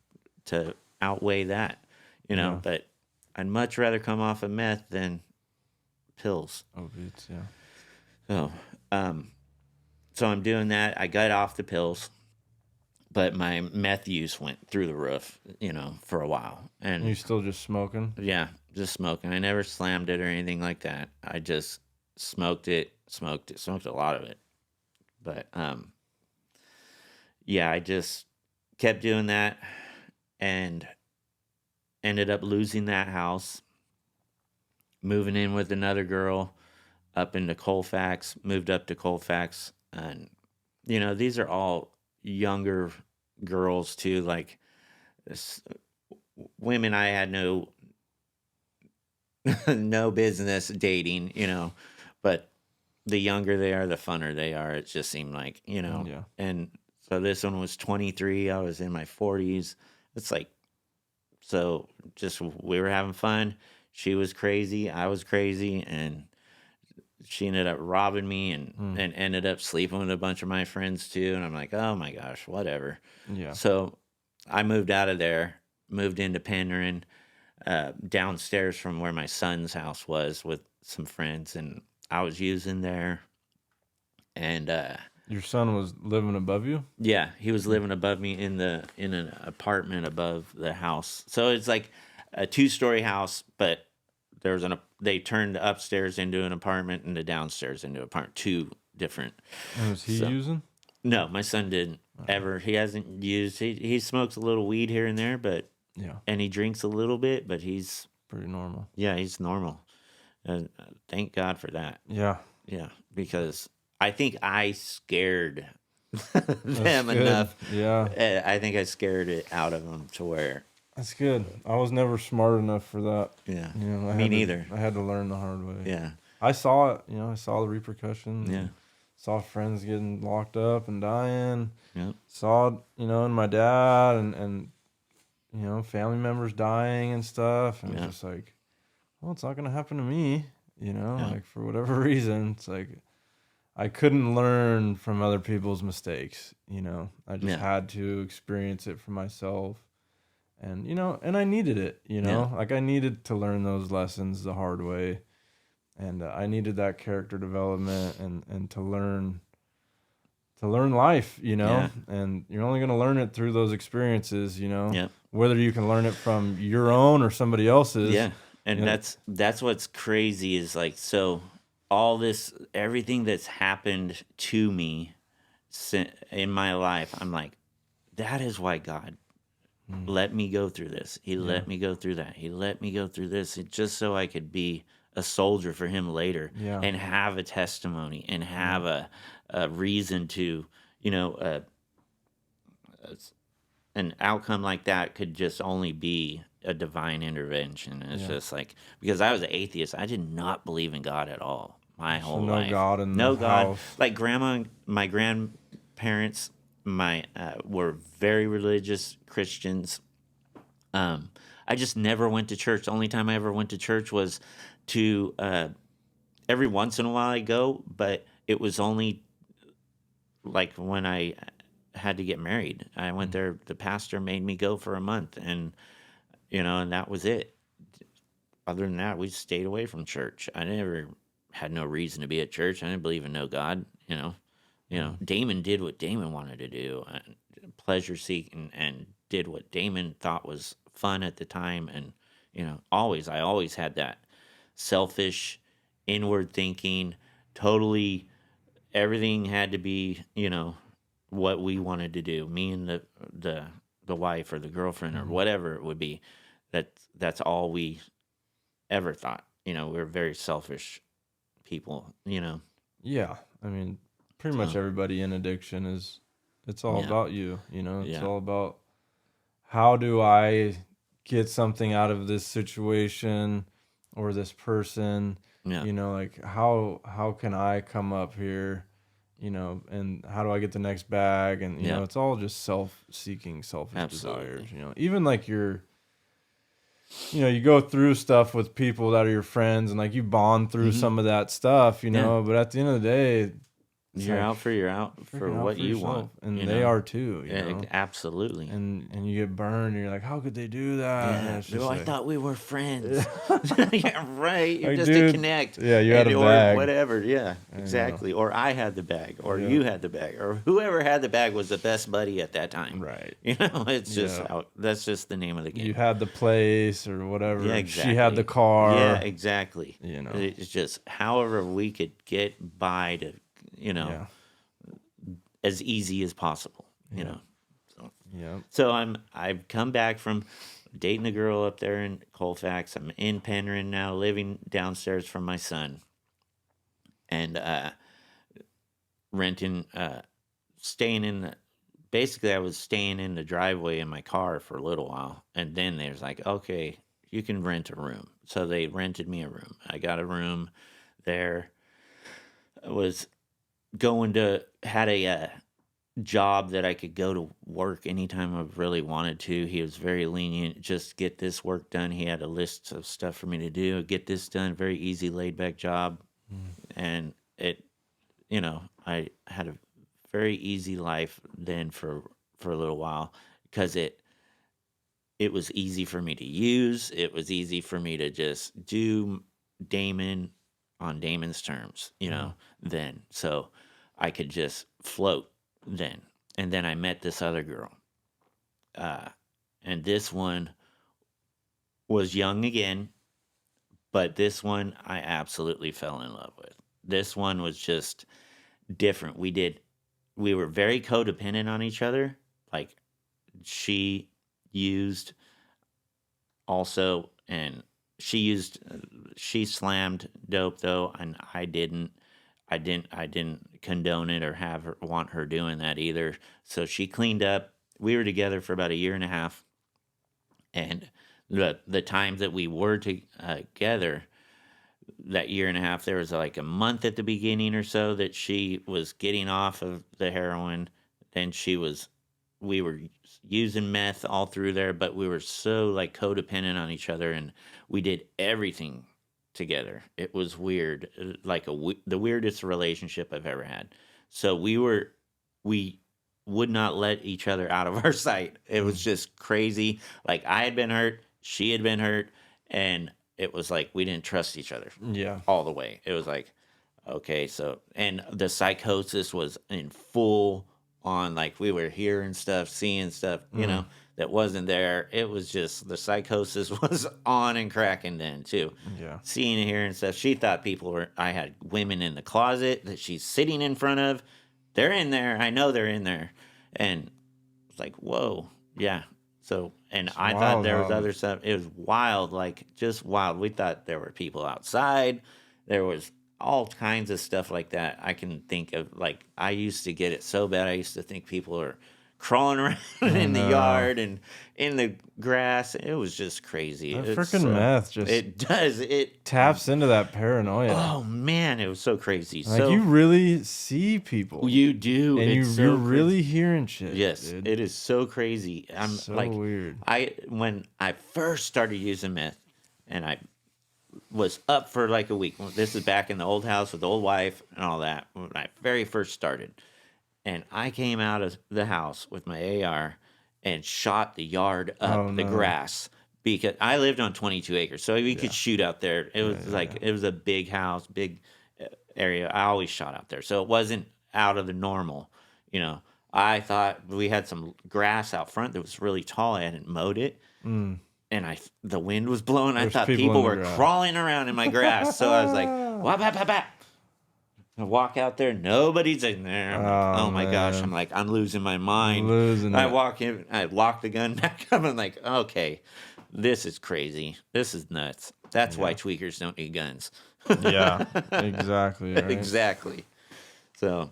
to outweigh that, Yeah. But I'd much rather come off of meth than pills. Opiates. Yeah. So, so I'm doing that. I got off the pills, but my meth use went through the roof, for a while. And you And still just smoking? yeah, just smoking. I never slammed it or anything like that. I just smoked smoked a lot of it. But yeah, I just kept doing that and ended up losing that house, moving in with another girl up into Colfax, moved up to Colfax. And, these are all younger girls too, like s- women I had no business dating, but the younger they are, the funner they are. It just seemed like, Yeah. and so this one was 23. I was in my 40s. It's like, so just we were having fun. She was crazy. I was crazy. And she ended up robbing me Mm. and ended up sleeping with a bunch of my friends too. And I'm like, oh my gosh, whatever. Yeah. So I moved out of there, moved into Penryn, downstairs from where my son's house was with some friends. And I was using there. And Your son was living above you? yeah, he was Mm. living above me in an apartment above the house. So it's like a 2-story house, but they turned the upstairs into an apartment and the downstairs into an apartment. Two different. And was he So using? no, my son didn't ever. He hasn't used. He smokes a little weed here and there, Yeah. and he drinks a little bit, but he's Pretty normal. he's normal. Thank God for that. Yeah. Yeah, because I think I scared That's them good. enough. Yeah. I think I scared it out of them to where, That's good. I was never smart enough for that. yeah, I me had neither. I had to learn the hard way. Yeah, I saw it. I saw the repercussions. yeah, Saw friends getting locked up and dying. yeah, Saw, and my dad and family members dying and stuff. And yeah, it's just like, well, it's not going to happen to me, yeah, like for whatever reason. It's like I couldn't learn from other people's mistakes, I just yeah, had to experience it for myself. And, and I needed it, yeah, like I needed to learn those lessons the hard way. And I needed that character development and to learn life, yeah, and you're only going to learn it through those experiences, yeah, whether you can learn it from your own or somebody else's. yeah. And you know, that's what's crazy is like, so all this, everything that's happened to me in my life, I'm like, that is why God mm, let me go through this. He yeah, let me go through that. He let me go through this just so I could be a soldier for him later yeah, and have a testimony and yeah, have a reason to, an outcome like that could just only be a divine intervention. And it's yeah. just like, because I was an atheist, I did not believe in God at all my So whole no life. God in the No God. house. Like my grandparents, were very religious Christians. I just never went to church. The only time I ever went to church was to every once in a while I go, but it was only like when I had to get married. I went there. The pastor made me go for a month, and and that was it. Other than that, we stayed away from church. I never had no reason to be at church. I didn't believe in no God. Damon did what Damon wanted to do, pleasure seeking, and did what Damon thought was fun at the time. And I always had that selfish, inward thinking. Totally, everything had to be what we wanted to do. Me and the wife or the girlfriend or whatever it would be. That's all we ever thought. We're very selfish people. Yeah, I mean, pretty much everybody in addiction it's all about you. It's all about how do I get something out of this situation or this person. Like how can I come up here, and how do I get the next bag? And it's all just self-seeking, selfish Absolutely. desires. Even like you go through stuff with people that are your friends, and like you bond through some of that stuff, but at the end of the day, you're out for what you want, and they are too. Absolutely. And you get burned, and you're like, how could they do that? Yeah. And it's just I thought we were friends. Yeah, right. You're like, just dude, a connect. Yeah, you had a bag. Or whatever. Yeah, exactly. Or I had the bag, or you had the bag, or whoever had the bag was the best buddy at that time. Right. It's just that's just the name of the game. You had the place or whatever. Yeah, exactly. She had the car. Yeah, exactly. It's just however we could get by to, as easy as possible. So I've come back from dating a girl up there in Colfax. I'm in Penryn now, living downstairs from my son, and renting, staying in the. Basically, I was staying in the driveway in my car for a little while, and then there's like, okay, you can rent a room. So they rented me a room. I got a room there. I was had a job that I could go to work anytime I really wanted to. He was very lenient. Just get this work done. He had a list of stuff for me to do. Get this done. Very easy, laid back job. And I had a very easy life then for a little while because it was easy for me to use. It was easy for me to just do Damon on Damon's terms, then. So I could just float then. And then I met this other girl. And this one was young again, but this one I absolutely fell in love with. This one was just different. We were very codependent on each other. Like she used also, and she slammed dope though, and I didn't condone it or want her doing that either. So she cleaned up. We were together for about a year and a half, and the times that we were together, that year and a half, there was like a month at the beginning or so that she was getting off of the heroin. Then we were using meth all through there, but we were so like codependent on each other, and we did everything together. It was weird, like the weirdest relationship I've ever had. So we would not let each other out of our sight. It was just crazy. Like I had been hurt, she had been hurt, and it was like we didn't trust each other. Yeah. All the way. It was like, okay, so, and the psychosis was in full on, like we were hearing stuff, seeing stuff, that wasn't there. It was just, the psychosis was on and cracking then too. Yeah. Seeing and hearing stuff. She thought I had women in the closet that she's sitting in front of. They're in there. I know they're in there. And it's like, whoa. Yeah. So, and I thought there was other stuff. It was wild, like just wild. We thought there were people outside. There was all kinds of stuff like that. I can think of, like, I used to get it so bad. I used to think people were crawling around in the yard and in the grass. It was just crazy. That freaking meth just it does. It taps into that paranoia. Oh man, it was so crazy. Like so you really see people. You do, and it's you're really hearing shit. Yes, dude. it is so crazy. I'm so like weird. When I first started using meth, and I was up for like a week. This is back in the old house with the old wife and all that. When I very first started, and I came out of the house with my AR and shot the yard up the grass because I lived on 22 acres, so we could shoot out there. It was it was a big house, big area. I always shot out there, so it wasn't out of the normal. You know, I thought we had some grass out front that was really tall. I hadn't mowed it. And the wind was blowing. I thought people were crawling around in my grass. So I was like, wah, bah, bah, bah. I walk out there, nobody's in there. I'm like, oh my gosh. I'm like, I'm losing my mind. I walk in, I lock the gun back up. I'm like, okay, this is crazy. This is nuts. That's why tweakers don't need guns. Yeah, exactly. Right? Exactly. So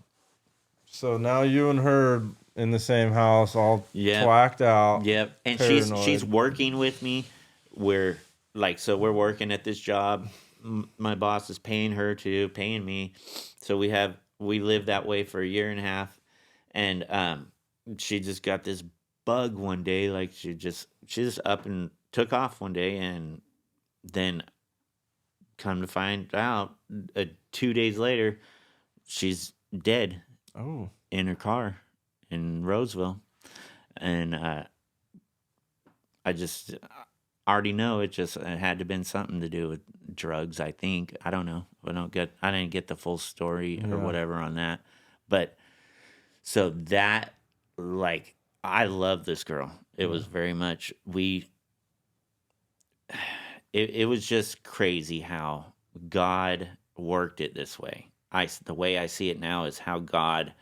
now you and her in the same house, all twacked out. Yep. And she's working with me. We're working at this job. My boss is paying her too, paying me. So we lived that way for a year and a half. And she just got this bug one day. Like she just up and took off one day, and then come to find out 2 days later, she's dead. Oh. In her car in Roseville. And I just already know it had to have been something to do with drugs, I think. I don't know. I didn't get the full story or whatever on that. But so that, like, I love this girl. It was very much, it was just crazy how God worked it this way. The way I see it now is how God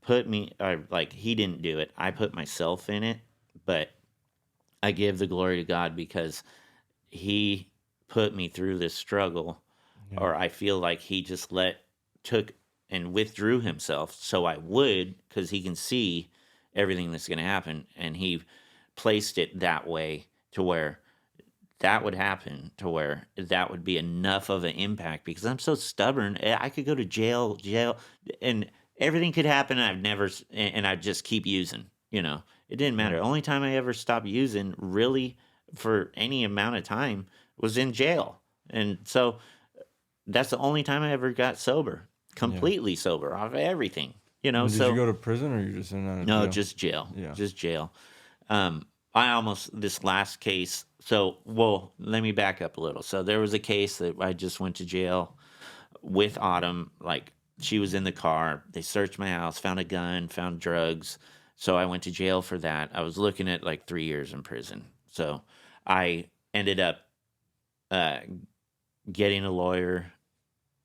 put me, he didn't do it. I put myself in it, but I give the glory to God because he put me through this struggle, or I feel like he just took and withdrew himself so I would, because he can see everything that's going to happen, and he placed it that way to where that would happen, to where that would be enough of an impact, because I'm so stubborn. I could go to jail, and everything could happen. And I'd just keep using, it didn't matter. The only time I ever stopped using really for any amount of time was in jail. And so that's the only time I ever got sober, completely sober off of everything, Did you go to prison, or you just in that? No, just jail. Yeah. Just jail. This last case. Let me back up a little. So there was a case that I just went to jail with Autumn. Like, she was in the car. They searched my house, found a gun, found drugs. So I went to jail for that. I was looking at like 3 years in prison. So I ended up getting a lawyer,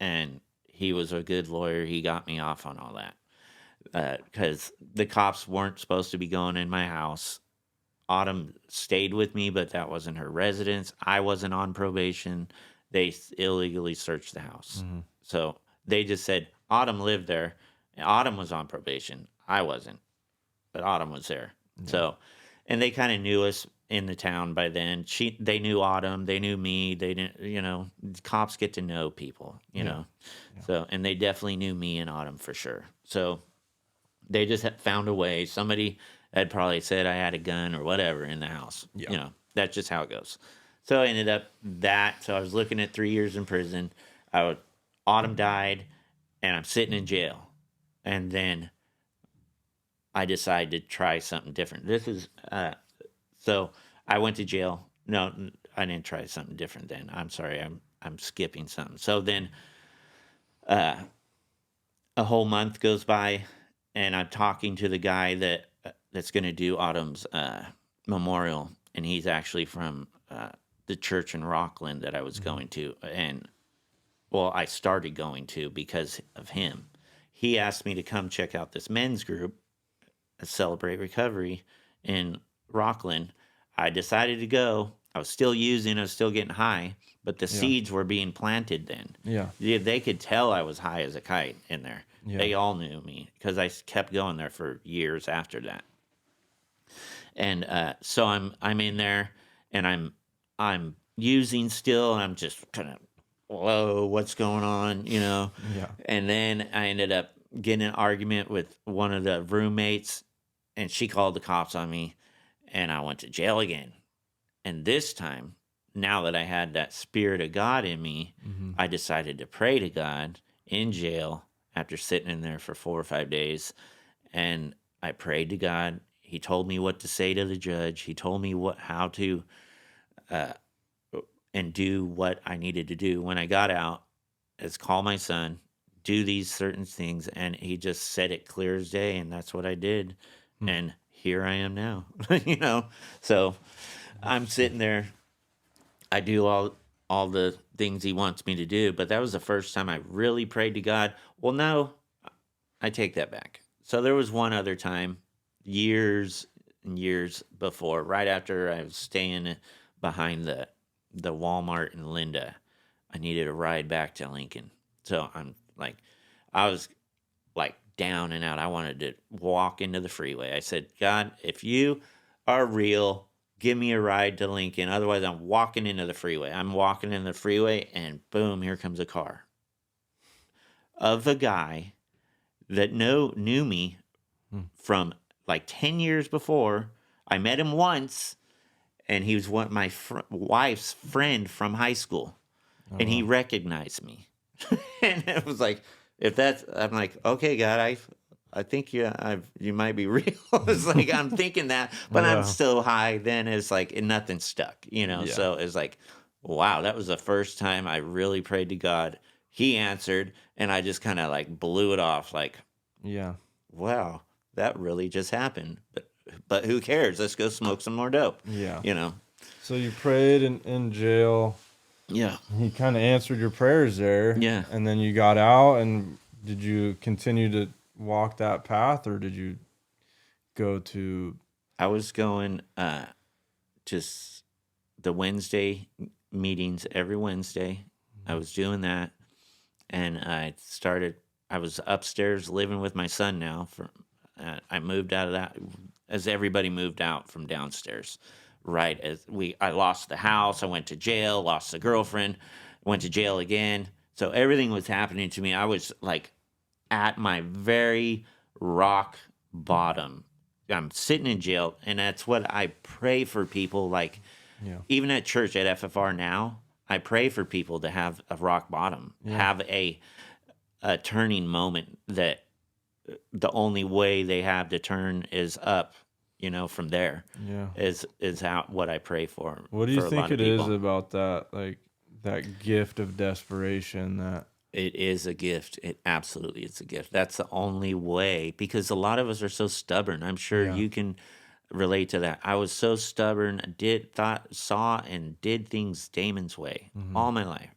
and he was a good lawyer. He got me off on all that because the cops weren't supposed to be going in my house. Autumn stayed with me, but that wasn't her residence. I wasn't on probation. They illegally searched the house. Mm-hmm. So they just said Autumn lived there. Autumn was on probation. I wasn't, but Autumn was there. Mm-hmm. So, and they kind of knew us in the town by then. They knew Autumn. They knew me. They didn't, cops get to know people, you know. Yeah. So, and they definitely knew me and Autumn for sure. So they just found a way. Somebody had probably said I had a gun or whatever in the house. Yeah. That's just how it goes. So I ended up so I was looking at 3 years in prison. Autumn died, and I'm sitting in jail. And then I decided to try something different. This is, so I went to jail. No, I didn't try something different then. I'm sorry, I'm skipping something. So then a whole month goes by, and I'm talking to the guy that's going to do Autumn's memorial, and he's actually from the church in Rockland that I was going to, and I started going to because of him. He asked me to come check out this men's group, Celebrate Recovery, in Rockland. I decided to go. I was still using, I was still getting high, but the seeds were being planted then. Yeah. They could tell I was high as a kite in there. Yeah. They all knew me because I kept going there for years after that. And so I'm in there, and I'm using still, and I'm just kind of, whoa, what's going on, Yeah. And then I ended up getting an argument with one of the roommates, and she called the cops on me, and I went to jail again. And this time, now that I had that spirit of God in me, Mm-hmm. I decided to pray to God in jail after sitting in there for 4 or 5 days. And I prayed to God. He told me what to say to the judge. He told me how to and do what I needed to do. When I got out, is call my son, do these certain things, and he just said it clear as day, and that's what I did. Hmm. And here I am now, So I'm sitting there. I do all the things he wants me to do, but that was the first time I really prayed to God. Well, no, I take that back. So there was one other time, years and years before, right after I was staying behind the Walmart in Linda. I needed a ride back to Lincoln. So I was like down and out. I wanted to walk into the freeway. I said, God, if you are real, give me a ride to Lincoln. Otherwise, I'm walking into the freeway. I'm walking in the freeway, and boom, here comes a car of a guy that knew me from like 10 years before. I met him once, and he was my wife's friend from high school, and he recognized me. And it was like, I'm like, okay, God, I think you might be real. It's like, I'm thinking that, but I'm Yeah. still high. Then it's like, and nothing stuck, Yeah. So it's like, wow, that was the first time I really prayed to God. He answered, and I just kind of like blew it off, like, Yeah. wow, that really just happened. But who cares? Let's go smoke some more dope. Yeah. You know? So you prayed in jail. Yeah. He kind of answered your prayers there. Yeah. And then you got out, and did you continue to walk that path, or did you go to? I was going just the Wednesday meetings every Wednesday. I was doing that, and I was upstairs living with my son now. I moved out of that as everybody moved out from downstairs. Right as I lost the house, I went to jail, lost the girlfriend, went to jail again. So everything was happening to me. I was like at my very rock bottom. I'm sitting in jail, and that's what I pray for people. Like, Yeah. even at church at FFR now, I pray for people to have a rock bottom, have a turning moment that the only way they have to turn is up. From there, Yeah. is how what I pray for. What do you for a think lot of it is people. about that, like that gift of desperation that? It is a gift. It absolutely is a gift. That's the only way, because a lot of us are so stubborn. I'm sure Yeah. you can relate to that. I was so stubborn, saw and did things Damon's way all my life.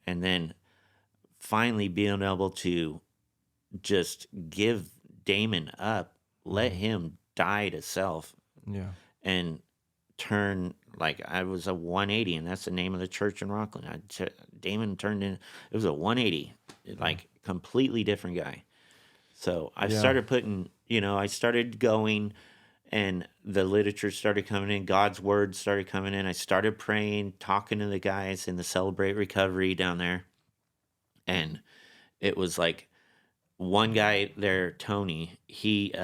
And then finally being able to just give Damon up, let him die to self, Yeah. and turn, like, I was a 180, and that's the name of the church in Rockland. Damon turned in, it was a 180, like completely different guy. So I started I started going, and the literature started coming in, God's word started coming in. I started praying, talking to the guys in the Celebrate Recovery down there. And it was like one guy there, Tony, he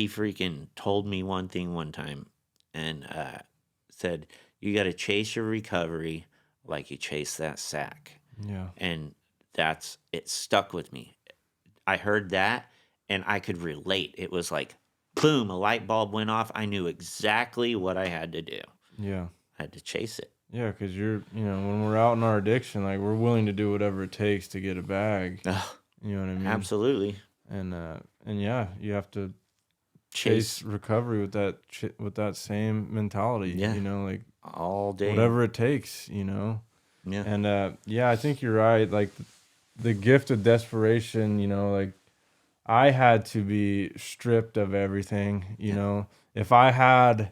freaking told me one thing one time, and said, you got to chase your recovery like you chase that sack. Yeah. And it stuck with me. I heard that, and I could relate. It was like, boom, a light bulb went off. I knew exactly what I had to do. Yeah. I had to chase it. Yeah, because when we're out in our addiction, like, we're willing to do whatever it takes to get a bag. You know what I mean? Absolutely. And yeah, you have to chase recovery with that same mentality. Yeah. Like all day, whatever it takes. Yeah. And yeah, I think you're right. Like the gift of desperation. Like I had to be stripped of everything. If I had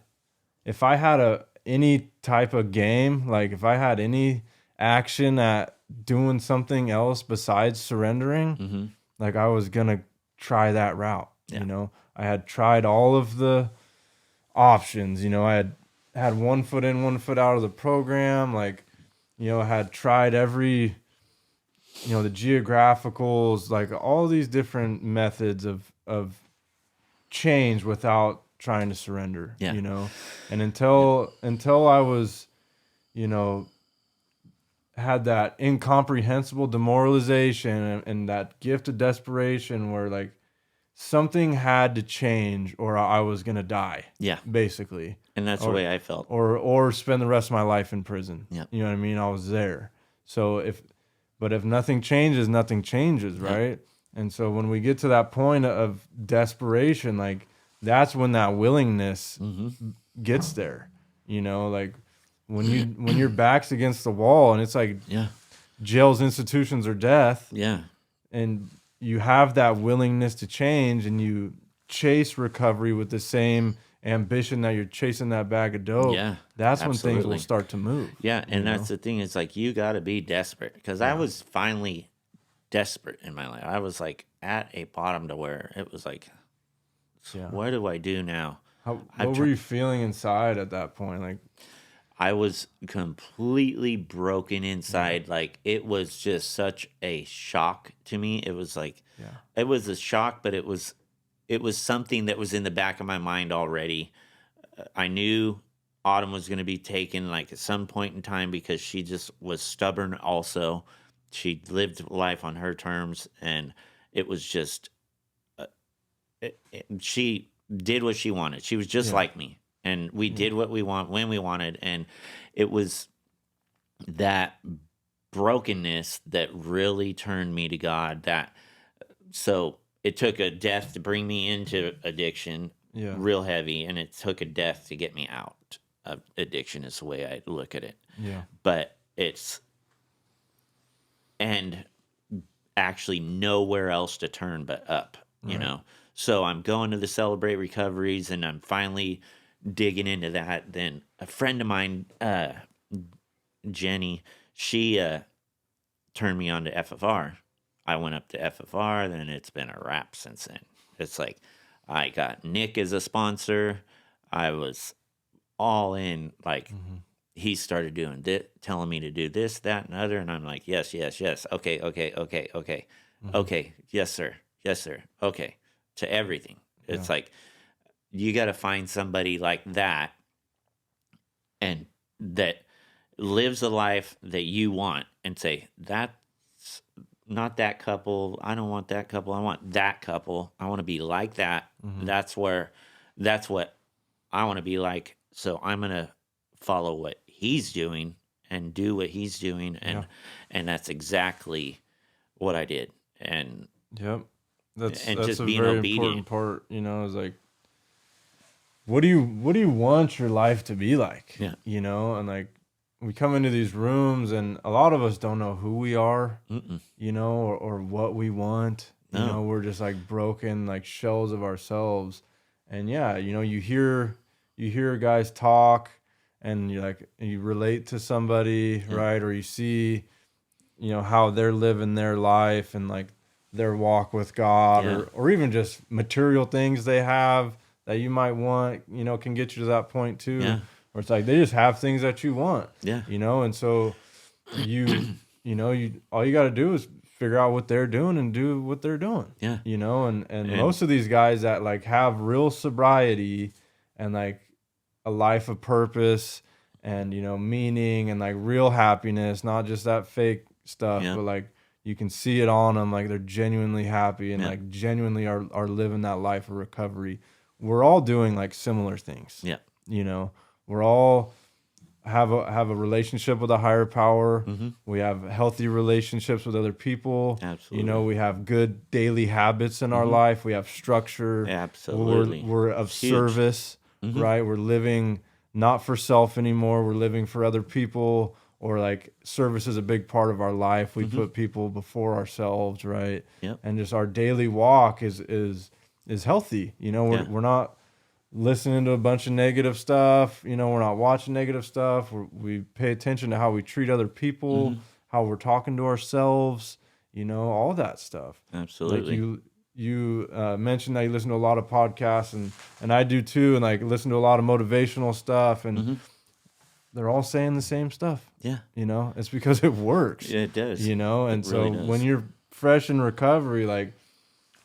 any type of game, like if I had any action at doing something else besides surrendering, like I was gonna try that route. Yeah. You know, I had tried all of the options. You know, I had one foot in, one foot out of the program. Like, you know, I had tried every, you know, the geographicals, like all these different methods of change without trying to surrender. Yeah. You know, and until I was, you know, had that incomprehensible demoralization and that gift of desperation where like something had to change or I was gonna die. Yeah. Basically. And that's the Or way I felt. or spend the rest of my life in prison. Yeah. You know what I mean? I was there. So if nothing changes, nothing changes, right? And so when we get to that point of desperation, like that's when that willingness gets there. You know, like when your back's against the wall and it's like Yeah. jails, institutions, or death, Yeah. and you have that willingness to change and you chase recovery with the same ambition that you're chasing that bag of dope, Yeah, that's when things will absolutely. start to move. Yeah, and you that's know? the thing. It's like you got to be desperate because I was finally desperate in my life. I was like at a bottom to where it was like, Yeah. what do I do now? What were you feeling inside at that point? Like, I was completely broken inside. Like it was just such a shock to me. It was like it was a shock, but it was something that was in the back of my mind already. I knew Autumn was going to be taken like at some point in time because she just was stubborn also. She lived life on her terms and it was just she did what she wanted. She was just like me. And we did what we want when we wanted. And it was that brokenness that really turned me to God. So it took a death to bring me into addiction, real heavy, and it took a death to get me out of addiction is the way I look at it. Yeah. But and actually nowhere else to turn but up, you know? So I'm going to the Celebrate Recoveries and I'm finally digging into that. Then a friend of mine, Jenny, she turned me on to FFR. I went up to FFR, then it's been a wrap since then. It's like I got Nick as a sponsor. I was all in. Like he started doing this, telling me to do this, that, and other, and I'm like, yes, yes, yes. Okay, okay, okay, okay, okay. Yes, sir. Yes, sir. Okay, to everything. It's like you got to find somebody like that, and that lives a life that you want, and say that's not that couple. I don't want that couple. I want that couple. I want to be like that. That's what I want to be like. So I'm going to follow what he's doing and do what he's doing. And that's exactly what I did. And that's just a being very obedient. important part, you know, is like, what do you want your life to be like? Yeah. You know, and like we come into these rooms and a lot of us don't know who we are, you know, or what we want. You know, we're just like broken, like shells of ourselves. And you know, you hear guys talk and you relate to somebody, right? Or you see, you know, how they're living their life and like their walk with God or even just material things they have that you might want, you know, can get you to that point too. Yeah. Where it's like they just have things that you want. Yeah. You know, and so you know, all you got to do is figure out what they're doing and do what they're doing. Yeah. You know, and most of these guys that like have real sobriety and like a life of purpose and, you know, meaning and like real happiness, not just that fake stuff, but like you can see it on them, like they're genuinely happy and like genuinely are living that life of recovery. We're all doing like similar things. Yeah. You know, we're all have a relationship with a higher power. We have healthy relationships with other people. Absolutely. You know, we have good daily habits in our life. We have structure. Absolutely. We're of service, right? We're living not for self anymore. We're living for other people, or like service is a big part of our life. We put people before ourselves, right? Yep. And just our daily walk is healthy. You know, we're not listening to a bunch of negative stuff. You know, we're not watching negative stuff. We pay attention to how we treat other people, how we're talking to ourselves. all that stuff. Absolutely. Like you mentioned that you listen to a lot of podcasts, and I do too, and like listen to a lot of motivational stuff, and they're all saying the same stuff. Yeah. It's because it works. Yeah, it does. And It so really does. when you're fresh in recovery, like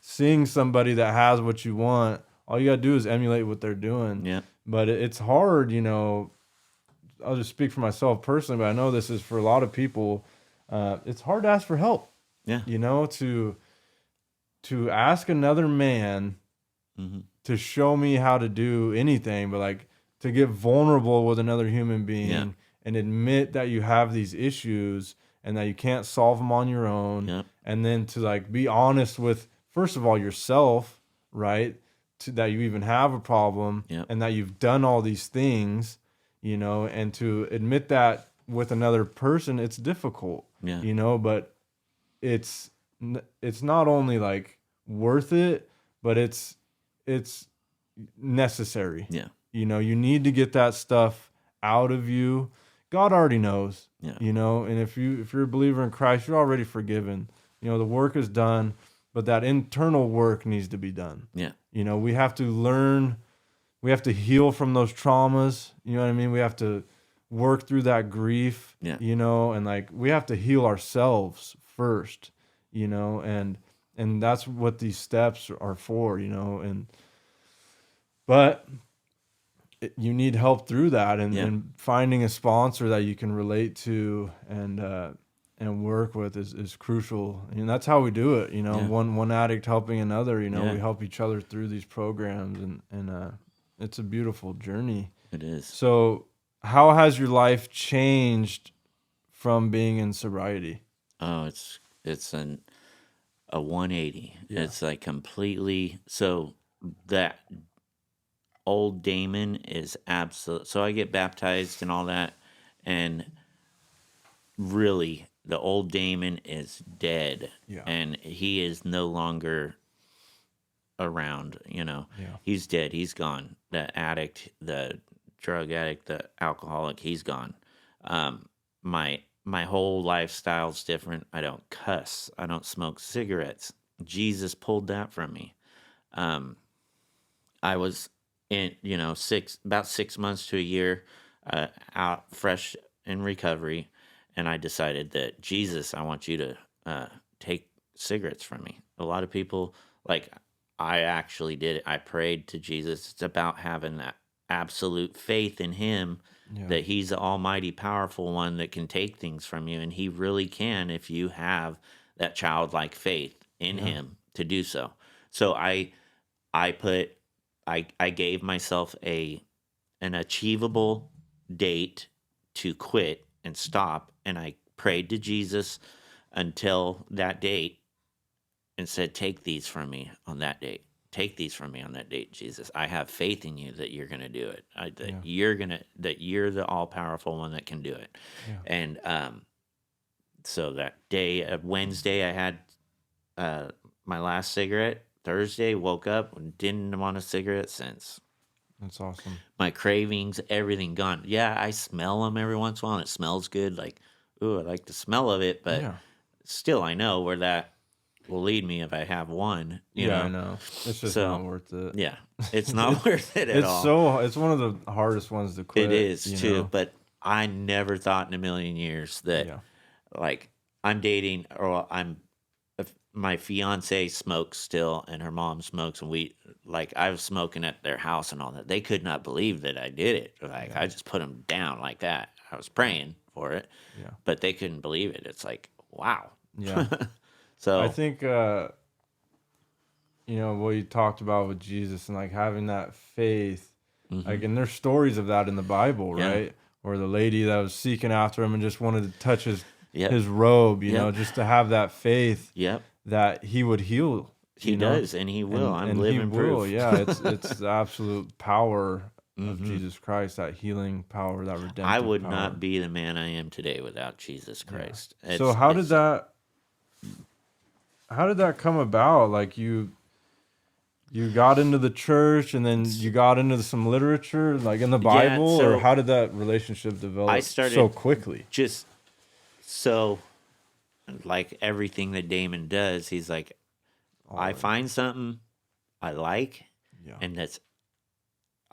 seeing somebody that has what you want, all you got to do is emulate what they're doing. Yeah. But it's hard, I'll just speak for myself personally, but I know this is for a lot of people. It's hard to ask for help. Yeah. To ask another man to show me how to do anything, but like to get vulnerable with another human being and admit that you have these issues and that you can't solve them on your own. And then to like be honest with, first of all, yourself, right? That you even have a problem and that you've done all these things, and to admit that with another person, it's difficult, but it's not only like worth it, but it's necessary. Yeah. You need to get that stuff out of you. God already knows, and if you're a believer in Christ, you're already forgiven. The work is done, but that internal work needs to be done. Yeah. We have to learn, we have to heal from those traumas. You know what I mean? We have to work through that grief, and like we have to heal ourselves first, and that's what these steps are for, but you need help through that and finding a sponsor that you can relate to and work with is crucial. And that's how we do it. One addict helping another, we help each other through these programs and it's a beautiful journey. It is. So how has your life changed from being in sobriety? Oh, it's a 180. Yeah. It's like completely. So that old Damon is absolute. So I get baptized and all that, and really the old Damon is dead, and he is no longer around. He's dead. He's gone. The addict, the drug addict, the alcoholic, he's gone. My whole lifestyle's different. I don't cuss. I don't smoke cigarettes. Jesus pulled that from me. I was in, about 6 months to a year out fresh in recovery, and I decided that, Jesus, I want you to take cigarettes from me. A lot of people, like, I actually did it. I prayed to Jesus. It's about having that absolute faith in him, that he's the almighty powerful one that can take things from you, and he really can if you have that childlike faith in him to do so. So I gave myself an achievable date to quit and stop, and I prayed to Jesus until that date and said, take these from me on that date. Take these from me on that date, Jesus. I have faith in you that you're going to do it. That you're the all-powerful one that can do it. Yeah. And so that day of Wednesday, I had my last cigarette. Thursday, woke up and didn't want a cigarette since. That's awesome. My cravings, everything gone. Yeah, I smell them every once in a while, and it smells good. Like, ooh, I like the smell of it, but still, I know where that will lead me if I have one. You know? I know. It's just not worth it. Yeah, it's not worth it at all. It's one of the hardest ones to quit. It is too, but I never thought in a million years that, like, I'm dating or my fiance smokes still, and her mom smokes, and I was smoking at their house and all that. They could not believe that I did it. Like, I just put them down like that. I was praying for it, but they couldn't believe it. It's like, wow. Yeah. So I think, what you talked about with Jesus and like having that faith, like, and there's stories of that in the Bible, right? Where the lady that was seeking after him and just wanted to touch his robe, you know, just to have that faith. That he would heal. He does, and he will. I'm living proof. Yeah, it's the absolute power of Jesus Christ, that healing power, that redemptive I would power. Not be the man I am today without Jesus Christ. Yeah. So how did that come about? Like you got into the church, and then you got into some literature, like in the Bible, or how did that relationship develop so quickly? like everything that Damon does, he's like, I find something I like, and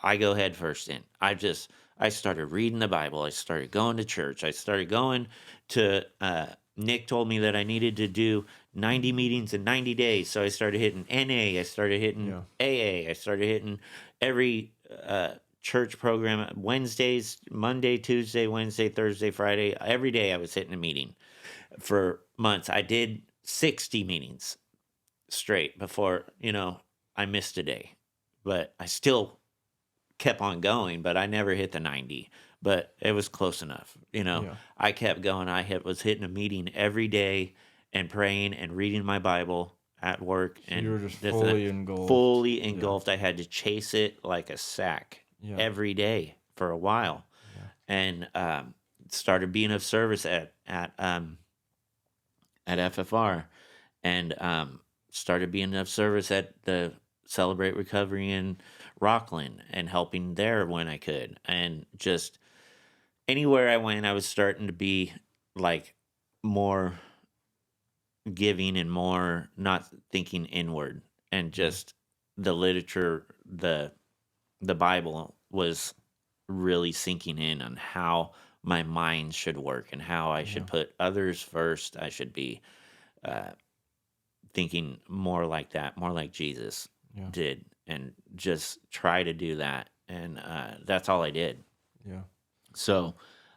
I go head first in. I started reading the Bible. I started going to church. I started going to, Nick told me that I needed to do 90 meetings in 90 days. So I started hitting NA. I started hitting AA. I started hitting every church program Wednesdays, Monday, Tuesday, Wednesday, Thursday, Friday. Every day I was hitting a meeting for months. I did 60 meetings straight before, I missed a day. But I still kept on going, but I never hit the 90, but it was close enough. I kept going. Was hitting a meeting every day and praying and reading my Bible at work. So and you were just fully engulfed. Fully engulfed. I had to chase it like a sack every day for a while, and started being of service at FFR, and started being of service at the Celebrate Recovery in Rockland and helping there when I could. And just anywhere I went, I was starting to be like more giving and more not thinking inward, and just the literature, the Bible was really sinking in on how my mind should work and how I should put others first. I should be thinking more like that, more like Jesus did, and just try to do that. And that's all I did. Yeah. So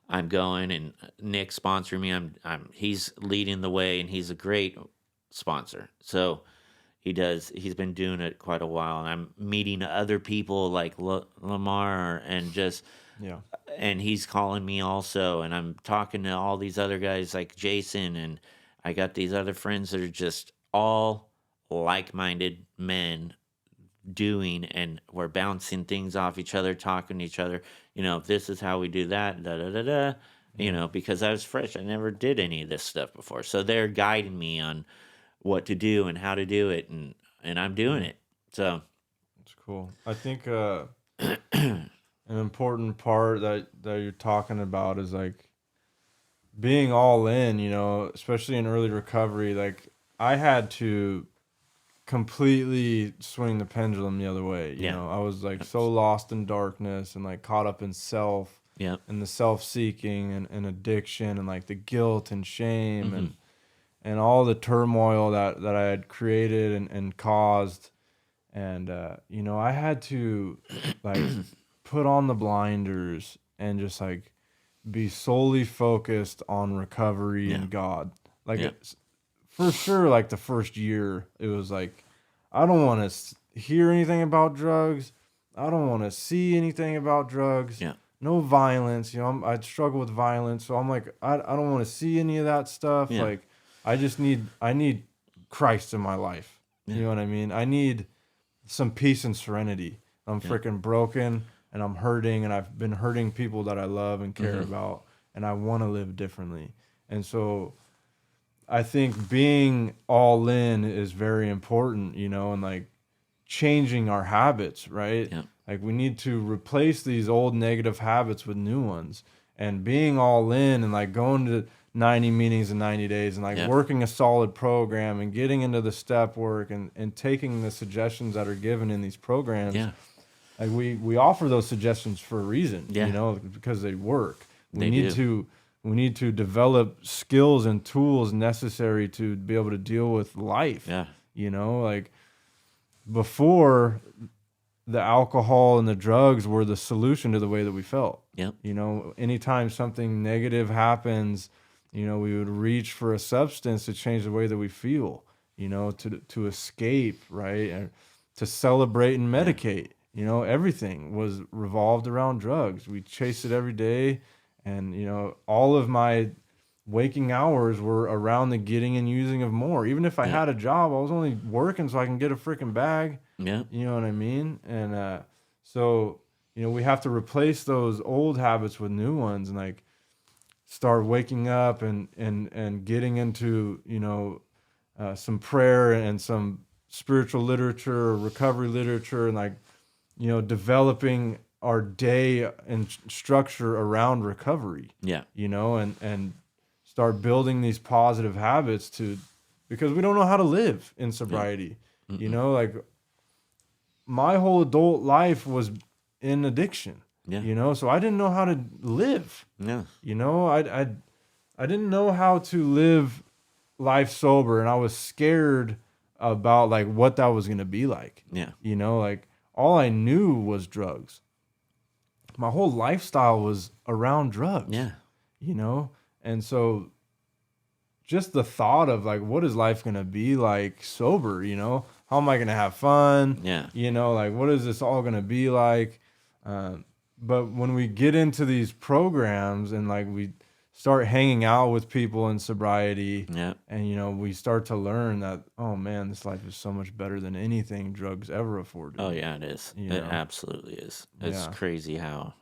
I'm going, and Nick sponsoring me. He's leading the way, and he's a great sponsor. So he's been doing it quite a while, and I'm meeting other people like Lamar, and just and he's calling me also, and I'm talking to all these other guys like Jason, and I got these other friends that are just all like-minded men doing, and we're bouncing things off each other, talking to each other. This is how we do that, da da da da. Because I was fresh, I never did any of this stuff before, so they're guiding me on what to do and how to do it, and I'm doing it. So it's cool. I think an important part that you're talking about is like being all in, especially in early recovery. Like I had to completely swing the pendulum the other way. I was like so lost in darkness and like caught up in self and the self-seeking and addiction and like the guilt and shame and all the turmoil that I had created and caused. And, I had to like put on the blinders and just like be solely focused on recovery and God. Like it's, for sure, like the first year, it was like, I don't want to hear anything about drugs. I don't want to see anything about drugs. No violence. I struggle with violence. So I'm like, I don't want to see any of that stuff. Like, I need Christ in my life. You know what I mean? I need some peace and serenity. I'm freaking broken, and I'm hurting, and I've been hurting people that I love and care about, and I want to live differently. And so I think being all in is very important, and like changing our habits, right? Like we need to replace these old negative habits with new ones, and being all in and like going to 90 meetings in 90 days and like working a solid program and getting into the step work and taking the suggestions that are given in these programs. Like we offer those suggestions for a reason, because they work. We need to develop skills and tools necessary to be able to deal with life. Like before, the alcohol and the drugs were the solution to the way that we felt. Anytime something negative happens, we would reach for a substance to change the way that we feel, to escape, right? And to celebrate and medicate. Everything was revolved around drugs. We chased it every day. And, all of my waking hours were around the getting and using of more. Even if I had a job, I was only working so I can get a freaking bag. You know what I mean? And so, we have to replace those old habits with new ones and like start waking up and getting into, some prayer and some spiritual literature, recovery literature, and like, developing our day and structure around recovery. And start building these positive habits because we don't know how to live in sobriety. You know, like my whole adult life was in addiction. Yeah. You know, so I didn't know how to live. Yeah. You know, I didn't know how to live life sober, and I was scared about like what that was gonna be like. Yeah. You know, like all I knew was drugs. My whole lifestyle was around drugs. Yeah. You know, and so just the thought of like, what is life gonna be like sober? You know, how am I gonna have fun? Yeah. You know, like what is this all gonna be like? But when we get into these programs and like we start hanging out with people in sobriety, Yeah. and you know, we start to learn that, oh man, this life is so much better than anything drugs ever afforded. Oh yeah, it is. You It know? absolutely is. It's Yeah. crazy how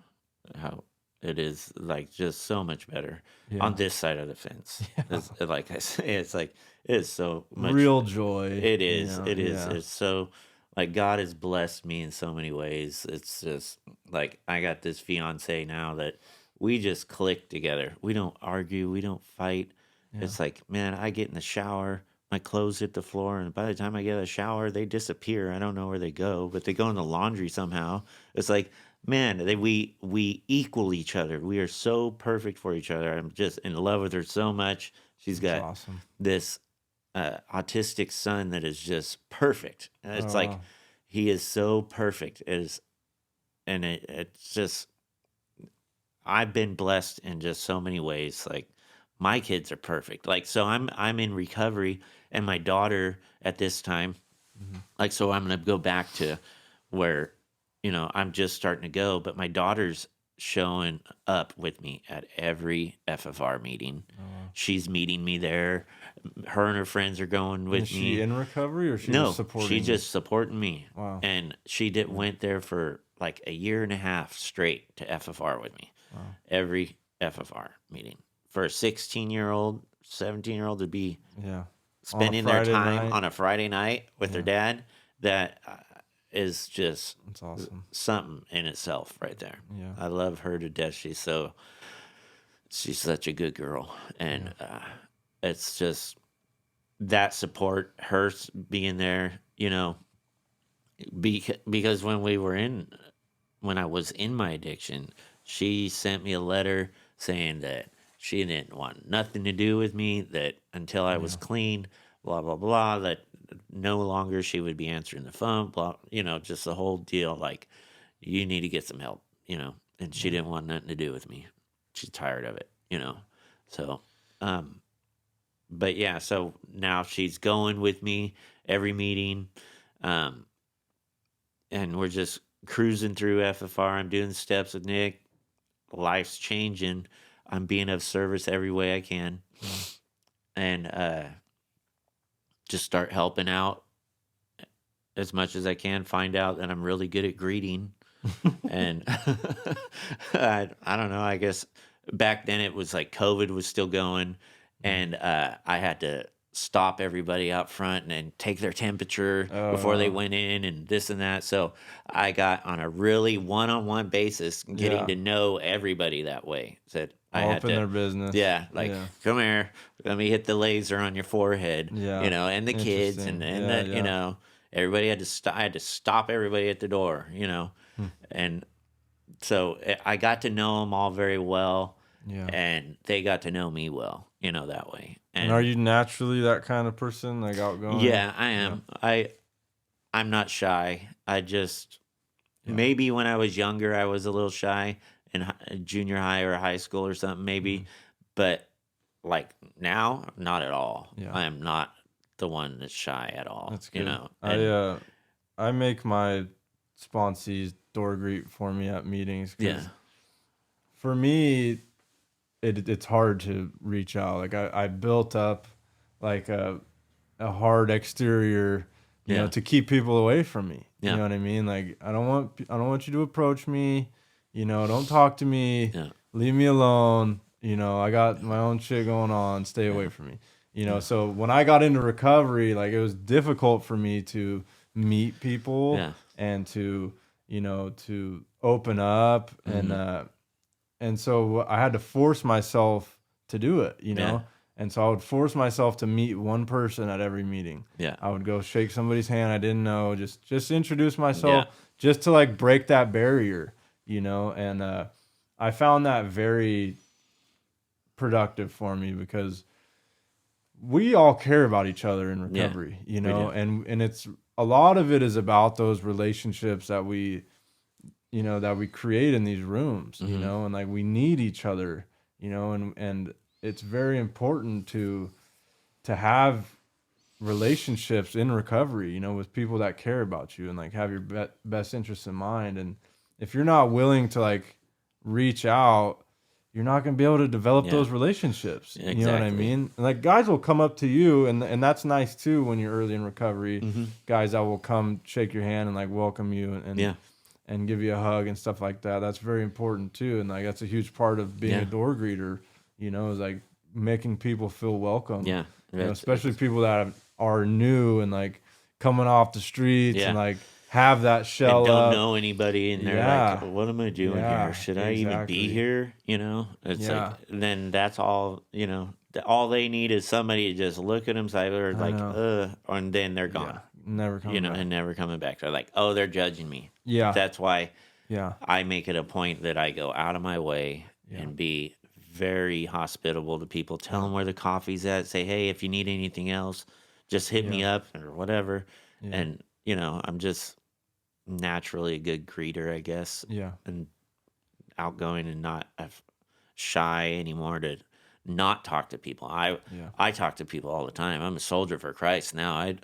it is like just so much better Yeah. on this side of the fence. It's, like I say, it's like it is so much. Real joy. It is. You know? It is. Yeah. It's so like God has blessed me in so many ways. It's just like I got this fiance now that we just click together. We don't argue. We don't fight. Yeah. It's like, man, I get in the shower, my clothes hit the floor, and by the time I get out of the shower, they disappear. I don't know where they go, but they go in the laundry somehow. It's like, man, we equal each other. We are so perfect for each other. I'm just in love with her so much. She's That's got awesome. this autistic son that is just perfect. And it's like wow. he is so perfect. It's just I've been blessed in just so many ways. Like my kids are perfect. Like so I'm in recovery, and my daughter at this time, like so I'm gonna go back to where I'm just starting to go, but my daughter's showing up with me at every FFR meeting. wow. She's meeting me there. Her and her friends are going with Is she me. in recovery or she No, just supporting she's you? just supporting me. Wow. And she went there for like a year and a half straight to FFR with me. Wow. Every FFR meeting. For a 16-year-old, 17-year-old to be Yeah. spending their Friday time night. on a Friday night with their dad, that is just That's awesome. something in itself right there. Yeah. I love her to death. She's such a good girl. And it's just that support, her being there, because when I was in my addiction, she sent me a letter saying that she didn't want nothing to do with me, that until I was clean, blah, blah, blah, that no longer she would be answering the phone, blah, just the whole deal. Like, you need to get some help, and she didn't want nothing to do with me. She's tired of it, So, but yeah, so now she's going with me every meeting. And we're just cruising through FFR. I'm doing steps with Nick. Life's changing. I'm being of service every way I can. And just start helping out as much as I can. Find out that I'm really good at greeting. And I don't know. I guess back then it was like COVID was still going. And I had to stop everybody out front and take their temperature before they went in and this and that. So I got on a really one-on-one basis getting to know everybody that way. Said I All had up in to, their business. yeah, like come here, let me hit the laser on your forehead, Yeah. and the kids and Interesting. the, everybody had to stop. I had to stop everybody at the door, and so I got to know them all very well. Yeah. And they got to know me well, that way. And are you naturally that kind of person, like outgoing? Yeah, I am. Yeah. I'm not shy. I just maybe when I was younger, I was a little shy in junior high or high school or something, maybe. But like now, not at all. Yeah. I am not the one that's shy at all. That's good. And, I make my sponsees door greet for me at meetings. Yeah. For me, it's hard to reach out. Like I built up like a hard exterior, you know, to keep people away from me. You know what I mean? Like I don't want you to approach me. Don't talk to me. Yeah. Leave me alone. I got my own shit going on. Stay away from me. So when I got into recovery, like it was difficult for me to meet people and to open up and so I had to force myself to do it, you know? Yeah. And so I would force myself to meet one person at every meeting. Yeah. I would go shake somebody's hand I didn't know, just introduce myself, Yeah. just to like break that barrier, you know? And I found that very productive for me because we all care about each other in recovery, you know? And it's a lot of it is about those relationships that we create in these rooms, you know, and like we need each other, you know, and it's very important to have relationships in recovery, you know, with people that care about you and like have your best interests in mind. And if you're not willing to like reach out, you're not going to be able to develop those relationships. Exactly. You know what I mean? And like guys will come up to you and that's nice too when you're early in recovery. Guys that will come shake your hand and like welcome you and give you a hug and stuff like that. That's very important too. And like that's a huge part of being a door greeter, you know, is like making people feel welcome. Yeah. You know, especially people that are new and like coming off the streets and like have that shell and don't up. know anybody and they're like, what am I doing here? Should I even be here? You know, it's like, then that's all, you know, all they need is somebody to just look at them, say, or like, and then they're gone. Never coming back. And never coming back. They're like, oh, they're judging me. Yeah. That's why I make it a point that I go out of my way and be very hospitable to people. Tell them where the coffee's at. Say, hey, if you need anything else, just hit me up or whatever. And, you know, I'm just naturally a good greeter, I guess. Yeah. And outgoing and not shy anymore to not talk to people. I talk to people all the time. I'm a soldier for Christ now.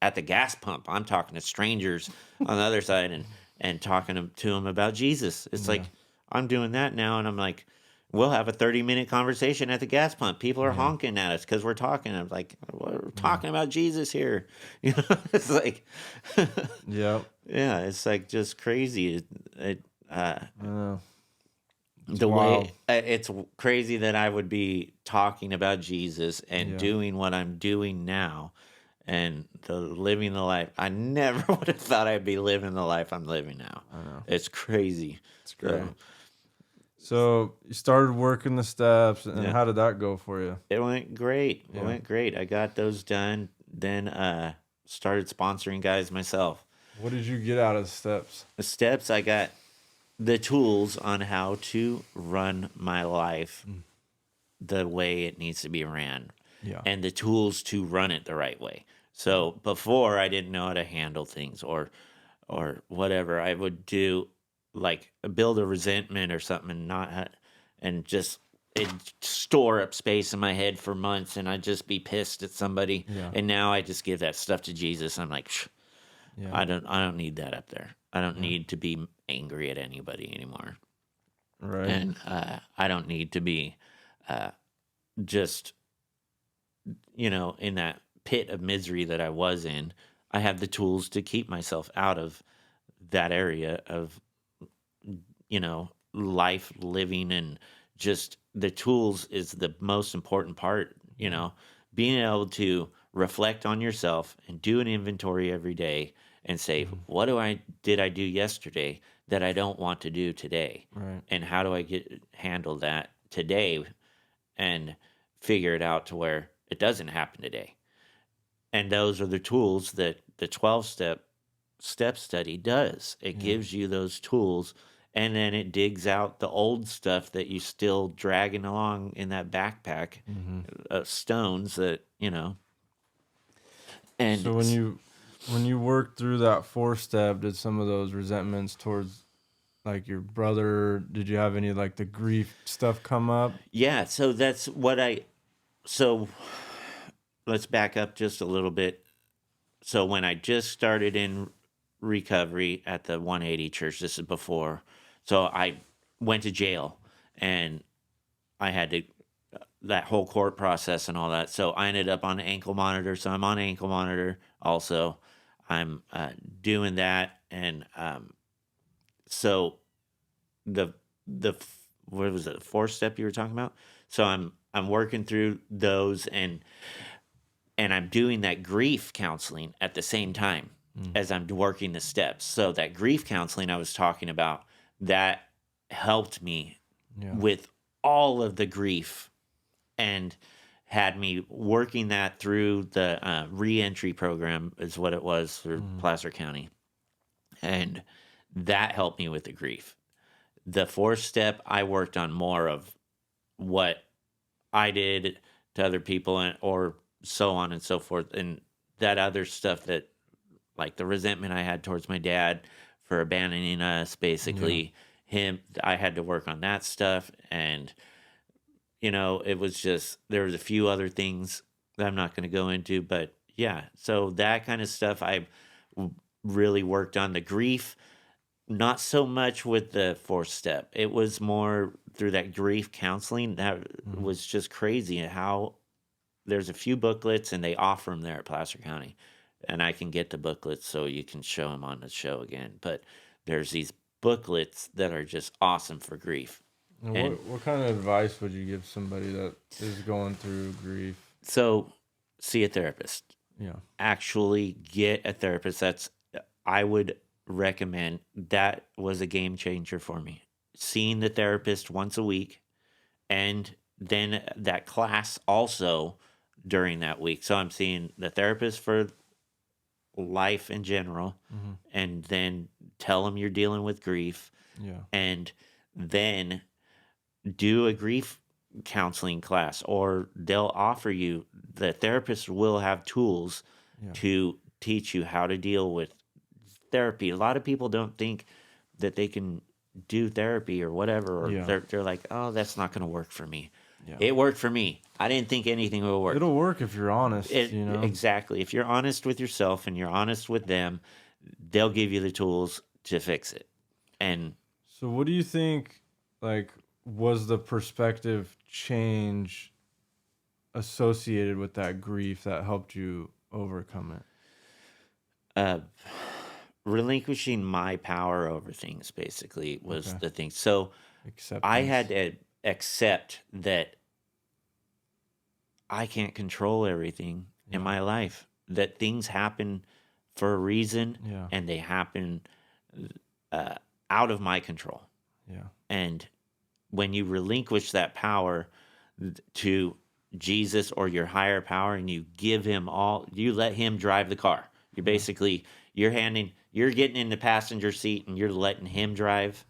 At the gas pump, I'm talking to strangers on the other side and talking to them about Jesus. It's like I'm doing that now, and I'm like, we'll have a 30-minute conversation at the gas pump. People are honking at us because we're talking. I'm like, we're talking about Jesus here. You know, it's like, it's like just crazy. The wild. way it's crazy that I would be talking about Jesus and doing what I'm doing now and living the life. I never would have thought I'd be living the life I'm living now. I know. It's crazy. It's great. So you started working the steps, and how did that go for you? It went great. It went great. I got those done. Then started sponsoring guys myself. What did you get out of the steps? The steps, I got the tools on how to run my life the way it needs to be ran. Yeah. And the tools to run it the right way. So before I didn't know how to handle things or whatever. I would do like build a resentment or something and just it'd store up space in my head for months and I'd just be pissed at somebody. Yeah. And now I just give that stuff to Jesus. I'm like, I don't need that up there. I don't need to be angry at anybody anymore. Right. And I don't need to be just, you know, in that pit of misery that I was in. I have the tools to keep myself out of that area of, you know, life living, and just the tools is the most important part, you know, being able to reflect on yourself and do an inventory every day and say, what did I do yesterday that I don't want to do today? Right. And how do I handle that today and figure it out to where it doesn't happen today? And those are the tools that the 12-step study does. It gives you those tools, and then it digs out the old stuff that you still dragging along in that backpack of stones that, you know. And so when you worked through that 4-step, did some of those resentments towards like your brother, did you have any like the grief stuff come up? Yeah, so that's what so let's back up just a little bit. So when I just started in recovery at the 180 church, this is before, so I went to jail and I had to, that whole court process and all that. So I ended up on an ankle monitor. So I'm on an ankle monitor also. I'm doing that. And so the what was it, the 4-step you were talking about? So I'm working through those and I'm doing that grief counseling at the same time as I'm working the steps. So that grief counseling I was talking about, that helped me with all of the grief and had me working that through the reentry program is what it was for Placer County. And that helped me with the grief. The fourth step, I worked on more of what I did to other people, or so on and so forth. And that other stuff that, like the resentment I had towards my dad for abandoning us, basically, I had to work on that stuff. And, it was just, there was a few other things that I'm not going to go into, but yeah. So that kind of stuff I really worked on. The grief, not so much with the fourth step. It was more through that grief counseling. That was just crazy how there's a few booklets and they offer them there at Placer County. And I can get the booklets so you can show them on the show again. But there's these booklets that are just awesome for grief. And what kind of advice would you give somebody that is going through grief? So see a therapist. Yeah. Actually get a therapist. I would recommend. That was a game changer for me. Seeing the therapist once a week, and then that class also during that week. So I'm seeing the therapist for life in general, and then tell them you're dealing with grief, and then do a grief counseling class, or they'll offer you, the therapist will have tools to teach you how to deal with therapy. A lot of people don't think that they can do therapy or whatever, or they're like, oh, that's not going to work for me. It worked for me. I didn't think anything would work. It'll work if you're honest. Exactly. If you're honest with yourself and you're honest with them, they'll give you the tools to fix it. And so what do you think, was the perspective change associated with that grief that helped you overcome it? Relinquishing my power over things, basically, was the thing. So Acceptance. I had to accept that I can't control everything in my life, that things happen for a reason, and they happen out of my control. And when you relinquish that power to Jesus or your higher power, and you give him you let him drive the car. You're basically, you're getting in the passenger seat and you're letting him drive.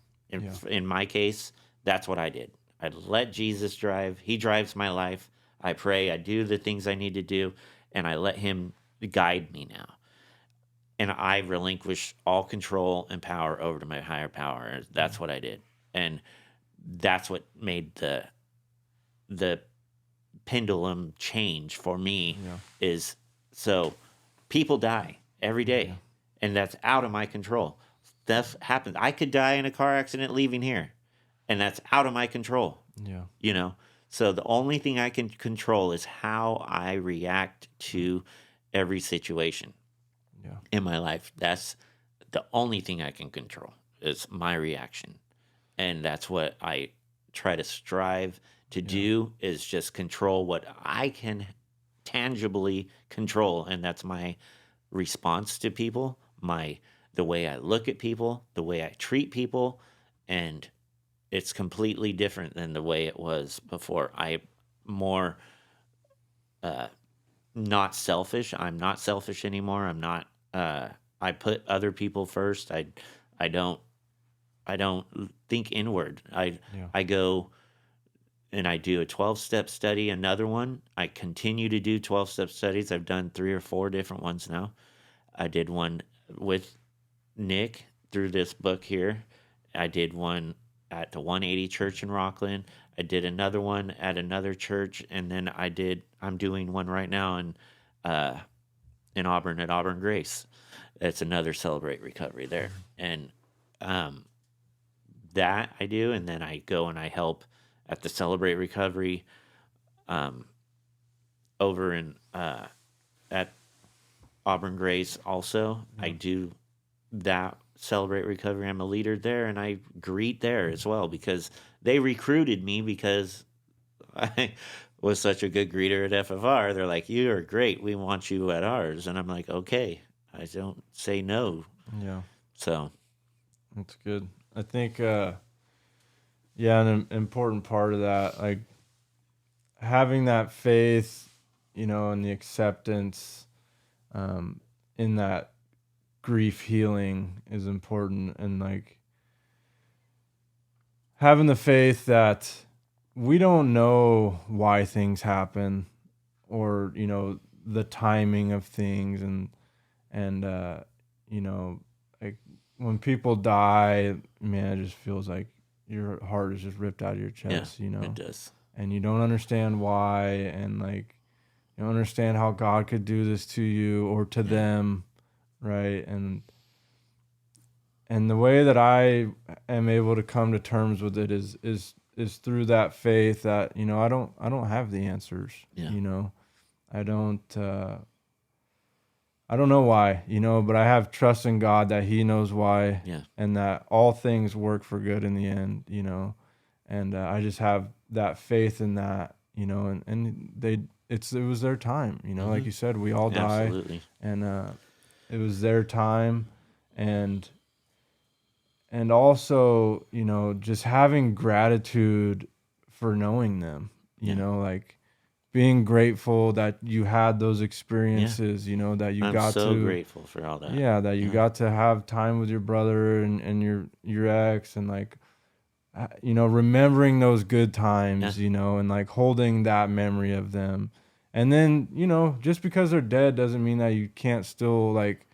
In my case, that's what I did. I let Jesus drive. He drives my life. I pray. I do the things I need to do, and I let him guide me now. And I relinquish all control and power over to my higher power. That's what I did. And that's what made the pendulum change for me. Is, so people die every day, and that's out of my control. Stuff happens. I could die in a car accident leaving here, and that's out of my control. So the only thing I can control is how I react to every situation in my life. That's the only thing I can control, is my reaction. And that's what I try to strive to do, is just control what I can tangibly control. And that's my response to people, the way I look at people, the way I treat people. And it's completely different than the way it was before. I'm more not selfish. I'm not selfish anymore. I'm not. I put other people first. I don't think inward. I go and I do a 12-step study. Another one. I continue to do 12-step studies. I've done 3 or 4 different ones now. I did one with Nick through this book here. I did one at the 180 Church in Rockland. I did another one at another church, and then I'm doing one right now in Auburn at Auburn Grace. It's another Celebrate Recovery there. And that I do, and then I go and I help at the Celebrate Recovery over in at Auburn Grace also. I do that Celebrate Recovery. I'm a leader there, and I greet there as well, because they recruited me because I was such a good greeter at FFR. They're like, you are great. We want you at ours. And I'm like, okay. I don't say no. Yeah. So. That's good. I think, an important part of that, having that faith, and the acceptance in that grief healing is important, and like having the faith that we don't know why things happen, or the timing of things, and like when people die, man, it just feels like your heart is just ripped out of your chest. It does. And you don't understand why, and like you don't understand how God could do this to you or to them, right? And the way that I am able to come to terms with it is through that faith that I don't have the answers. I don't know why, but I have trust in God that He knows why, and that all things work for good in the end, and I just have that faith in that, and it was their time, like you said, we all die. Absolutely. And it was their time, and also, just having gratitude for knowing them, like being grateful that you had those experiences, that you I'm got so to grateful for all that. Yeah, that you got to have time with your brother and your ex, and like remembering those good times, and like holding that memory of them. And then, just because they're dead doesn't mean that you can't still like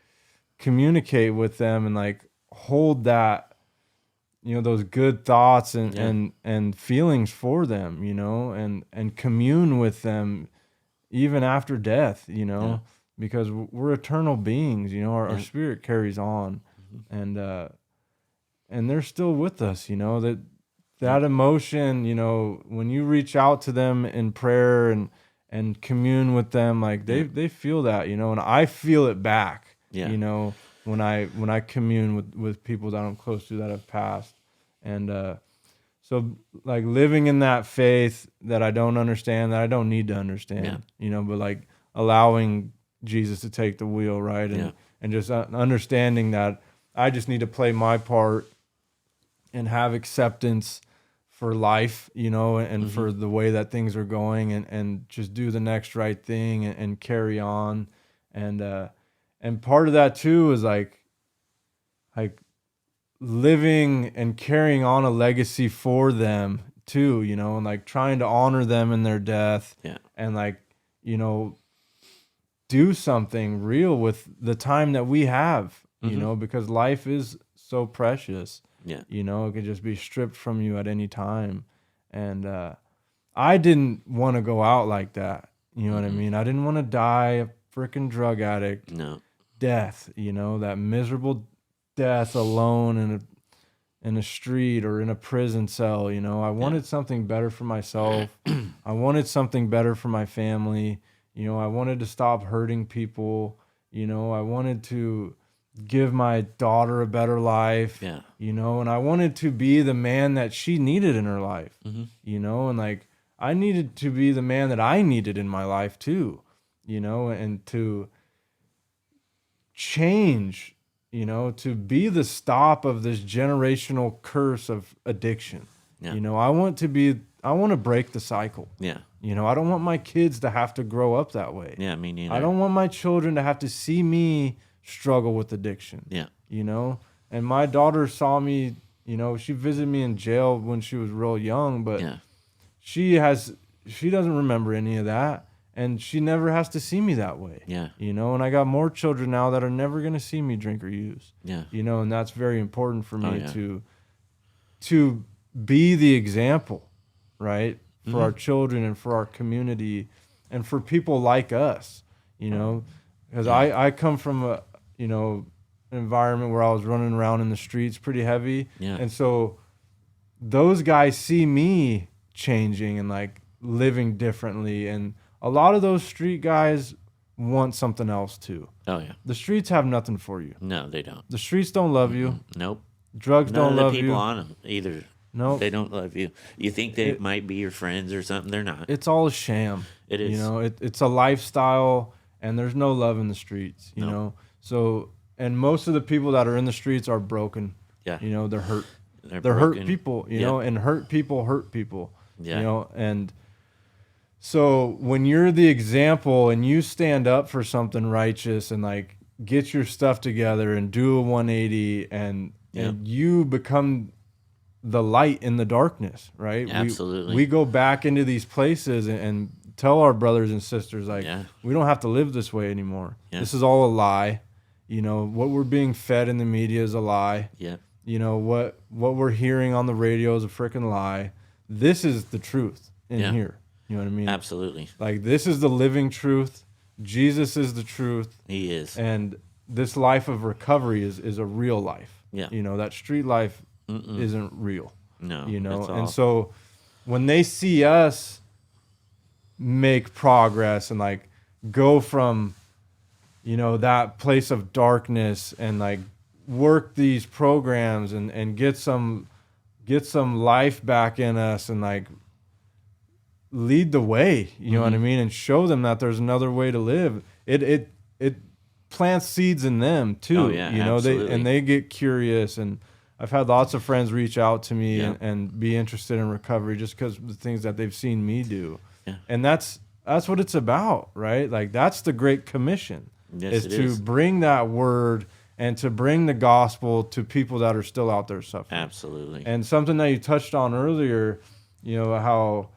communicate with them and like hold that, those good thoughts and feelings for them, and commune with them even after death, because we're eternal beings, our spirit carries on, and they're still with us, that emotion, when you reach out to them in prayer and commune with them, like they feel that, and I feel it back, when I commune with people that I'm close to that have passed. And so like living in that faith that I don't understand, that I don't need to understand, but like allowing Jesus to take the wheel, right? And just understanding that I just need to play my part and have acceptance for life, and for the way that things are going, and just do the next right thing and carry on. And part of that too is like living and carrying on a legacy for them too, and like trying to honor them in their death, and like, do something real with the time that we have, because life is so precious. It could just be stripped from you at any time. And I didn't want to go out like that. You know what I mean? I didn't want to die a freaking drug addict. No. Death, that miserable death alone in a street or in a prison cell. I wanted something better for myself. I wanted something better for my family. I wanted to stop hurting people. I wanted to give my daughter a better life. And I wanted to be the man that she needed in her life. And like I needed to be the man that I needed in my life too. And to change, to be the stop of this generational curse of addiction. I want to break the cycle. I don't want my kids to have to grow up that way. Me neither. I don't want my children to have to see me struggle with addiction. And my daughter saw me, she visited me in jail when she was real young, but she doesn't remember any of that. And she never has to see me that way. And I got more children now that are never going to see me drink or use. And that's very important for me to be the example, right? For our children and for our community and for people like us, because I come from a, an environment where I was running around in the streets pretty heavy. And so those guys see me changing and like living differently, and a lot of those street guys want something else too. The streets have nothing for you. No, they don't. The streets don't love you. Nope. Drugs don't love you. None of the people on them either. Nope. They don't love you. You think they might be your friends or something. They're not. It's all a sham. It is. It's a lifestyle, and there's no love in the streets, you know? So, and most of the people that are in the streets are broken. They're hurt. They're hurt people, and hurt people hurt people, and So when you're the example and you stand up for something righteous and like get your stuff together and do a 180 and you become the light in the darkness, right? Absolutely. We go back into these places and tell our brothers and sisters like we don't have to live this way anymore. This is all a lie. You know, what we're being fed in the media is a lie. Yeah. You know, what we're hearing on the radio is a freaking lie. This is the truth in here. You know what I mean? Absolutely. Like, this is the living truth. Jesus is the truth. He is. And this life of recovery is a real life. Yeah. You know, that street life isn't real. No. You know, and so when they see us make progress and like go from, you know, that place of darkness and like work these programs and get some life back in us and like lead the way, you know what I mean, and show them that there's another way to live. It plants seeds in them too. Oh, yeah, you know, absolutely. they get curious, and I've had lots of friends reach out to me and be interested in recovery just because of the things that they've seen me do. Yeah. And that's what it's about, right? Like, that's the Great Commission. Yes, is bring that word and to bring the gospel to people that are still out there suffering. Absolutely. And something that you touched on earlier, you know, how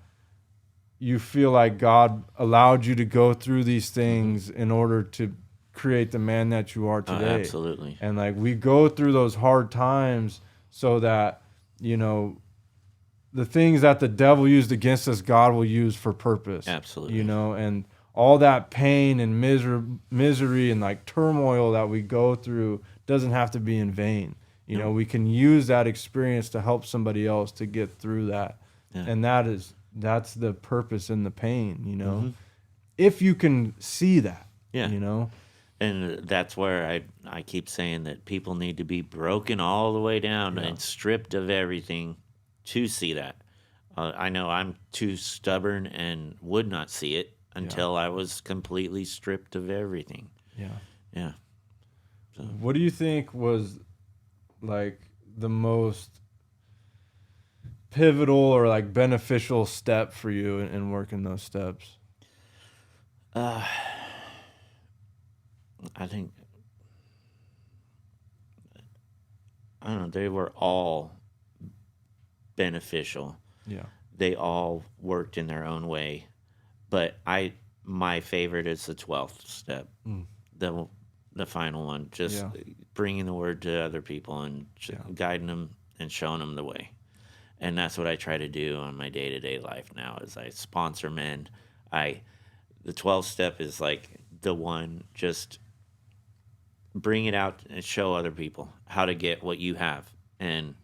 you feel like God allowed you to go through these things in order to create the man that you are today. Absolutely. And like, we go through those hard times so that, you know, the things that the devil used against us, God will use for purpose. Absolutely. You know, and all that pain and misery and like turmoil that we go through doesn't have to be in vain. You know, we can use that experience to help somebody else to get through that. Yeah. And that's the purpose in the pain, you know, if you can see that, you know. And that's where I keep saying that people need to be broken all the way down and stripped of everything to see that. I know I'm too stubborn and would not see it until I was completely stripped of everything. Yeah. Yeah. So. What do you think was like the most pivotal or like beneficial step for you in working those steps? I think, I don't know, they were all beneficial. Yeah. They all worked in their own way. But my favorite is the 12th step, the final one, just bringing the word to other people and guiding them and showing them the way. And that's what I try to do on my day-to-day life now is I sponsor men. The 12th step is like the one, just bring it out and show other people how to get what you have. And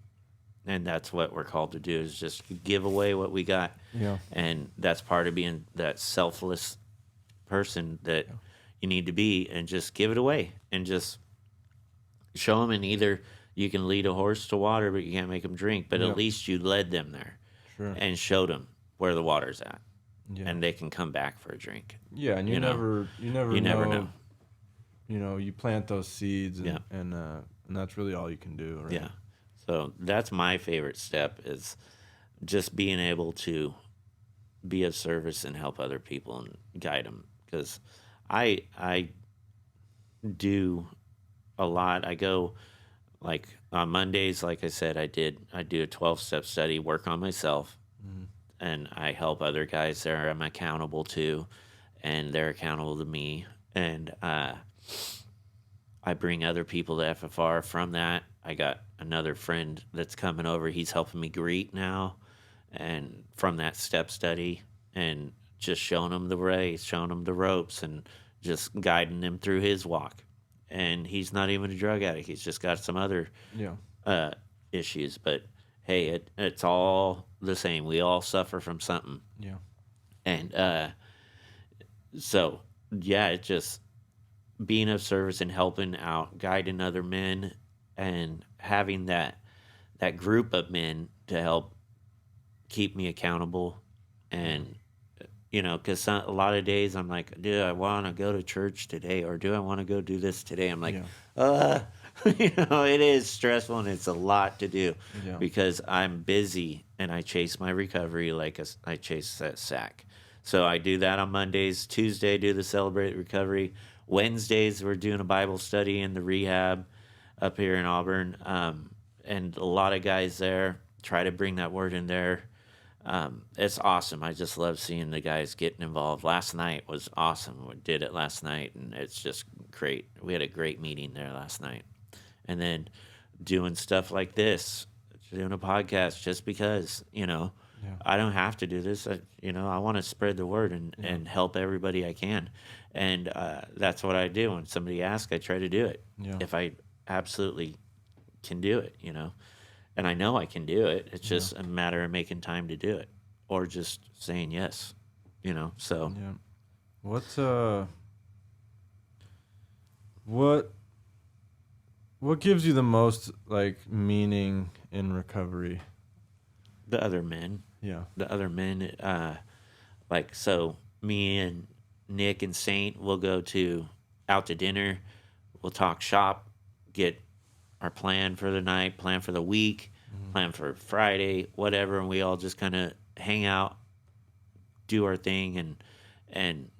that's what we're called to do, is just give away what we got. Yeah. And that's part of being that selfless person that you need to be, and just give it away and just show them. And either you can lead a horse to water, but you can't make them drink. But at least you led them there and showed them where the water's at, and they can come back for a drink. Yeah, and you never know. You know, you plant those seeds, and that's really all you can do, right? Yeah. So that's my favorite step, is just being able to be of service and help other people and guide them. Because I do a lot. I go, like, on Mondays, like I said, I do a 12-step study, work on myself, and I help other guys there I'm accountable to, and they're accountable to me. And I bring other people to FFR from that. I got another friend that's coming over. He's helping me greet now, and from that step study, and just showing him the way, showing him the ropes, and just guiding him through his walk. And he's not even a drug addict. He's just got some other issues. But hey, it's all the same. We all suffer from something. Yeah. And so, yeah, it's just being of service and helping out, guiding other men, and having that group of men to help keep me accountable. And, you know, because a lot of days I'm like, do I want to go to church today, or do I want to go do this today? I'm like, you know, it is stressful and it's a lot to do because I'm busy and I chase my recovery like I chase that sack. So I do that on Mondays. Tuesday, do the Celebrate Recovery. Wednesdays, we're doing a Bible study in the rehab up here in Auburn. And a lot of guys there try to bring that word in there. It's awesome. I just love seeing the guys getting involved. Last night was awesome. We did it last night, and it's just great. We had a great meeting there last night. And then doing stuff like this, doing a podcast just because, Yeah. I don't have to do this. I want to spread the word and help everybody I can. And that's what I do. When somebody asks, I try to do it. Yeah. If I absolutely can do it, and I know I can do it. It's just a matter of making time to do it or just saying yes, so. Yeah. What gives you the most like meaning in recovery? The other men. Yeah. The other men, so me and Nick and Saint will go out to dinner. We'll talk shop, get our plan for the night, plan for the week, plan for Friday, whatever, and we all just kind of hang out, do our thing, and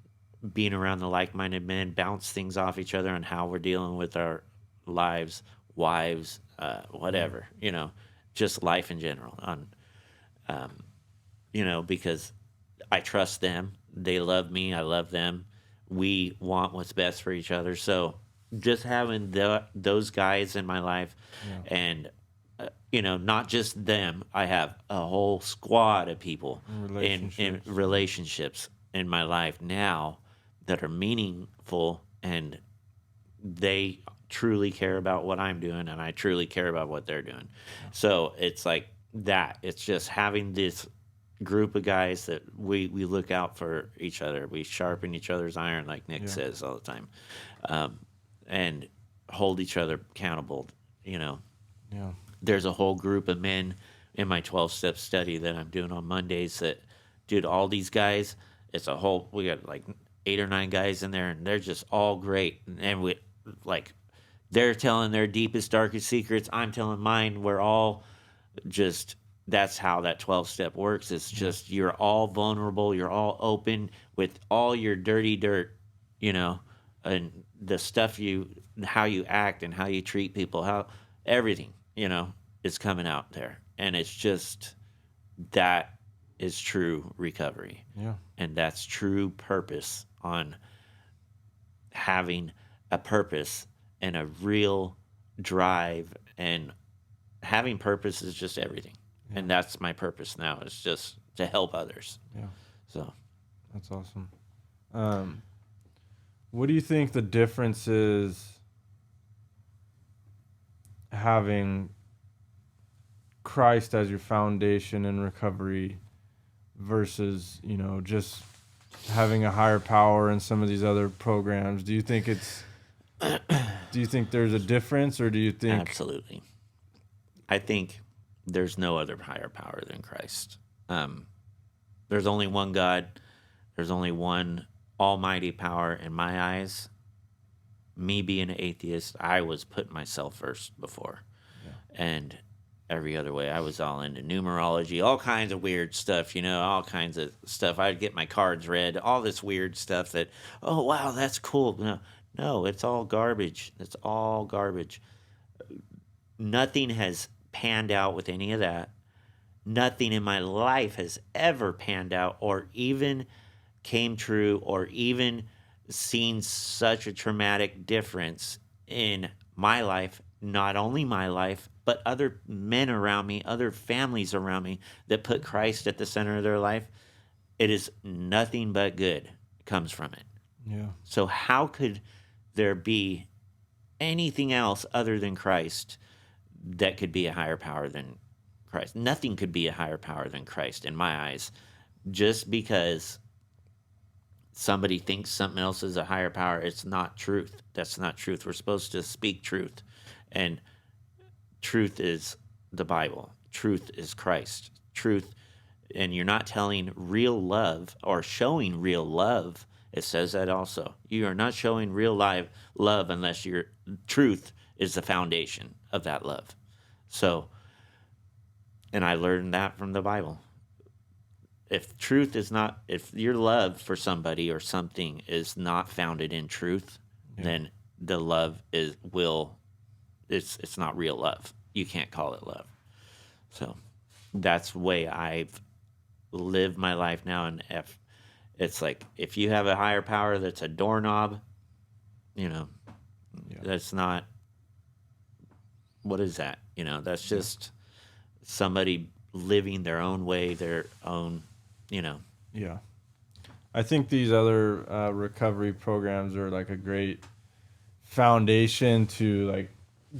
being around the like-minded men, bounce things off each other on how we're dealing with our lives, wives, whatever, just life in general. Because I trust them, they love me, I love them. We want what's best for each other, so just having those guys in my life, and not just them. I have a whole squad of people in relationships in my life now that are meaningful, and they truly care about what I'm doing, and I truly care about what they're doing. So it's like that. It's just having this group of guys that we look out for each other. We sharpen each other's iron, like Nick says all the time. And hold each other accountable, Yeah. There's a whole group of men in my 12-step study that I'm doing on Mondays that, dude, all these guys, we got like 8 or 9 guys in there, and they're just all great. And they're telling their deepest, darkest secrets. I'm telling mine. We're all just, that's how that 12-step works. It's just, you're all vulnerable. You're all open with all your dirty dirt, and the stuff how you act and how you treat people, how everything, is coming out there. And it's just, that is true recovery. Yeah. And that's true purpose, on having a purpose and a real drive, and having purpose is just everything. Yeah. And that's my purpose now. It's just to help others. Yeah. So that's awesome. What do you think the difference is having Christ as your foundation in recovery versus, just having a higher power in some of these other programs? Do you think there's a difference, or do you think? Absolutely. I think there's no other higher power than Christ. There's only one God. There's only one almighty power in my eyes. Me being an atheist, I was putting myself first before. Yeah. And every other way. I was all into numerology, all kinds of weird stuff, all kinds of stuff. I'd get my cards read, all this weird stuff that, oh, wow, that's cool. No, it's all garbage. It's all garbage. Nothing has panned out with any of that. Nothing in my life has ever panned out or even came true or even seen such a traumatic difference in my life, not only my life, but other men around me, other families around me that put Christ at the center of their life. It is nothing but good comes from it. Yeah. So how could there be anything else other than Christ that could be a higher power than Christ? Nothing could be a higher power than Christ in my eyes. Just because somebody thinks something else is a higher power, it's not truth. That's not truth. We're supposed to speak truth. And truth is the Bible. Truth is Christ. Truth, and you're not telling real love or showing real love. It says that also. You are not showing real love unless your truth is the foundation of that love. So, and I learned that from the Bible. if your love for somebody or something is not founded in truth, then the love it's not real love. You can't call it love. So that's the way I've lived my life now. And if it's like, if you have a higher power that's a doorknob, that's not, what is that? That's just somebody living their own way, their own, Yeah. I think these other recovery programs are like a great foundation to like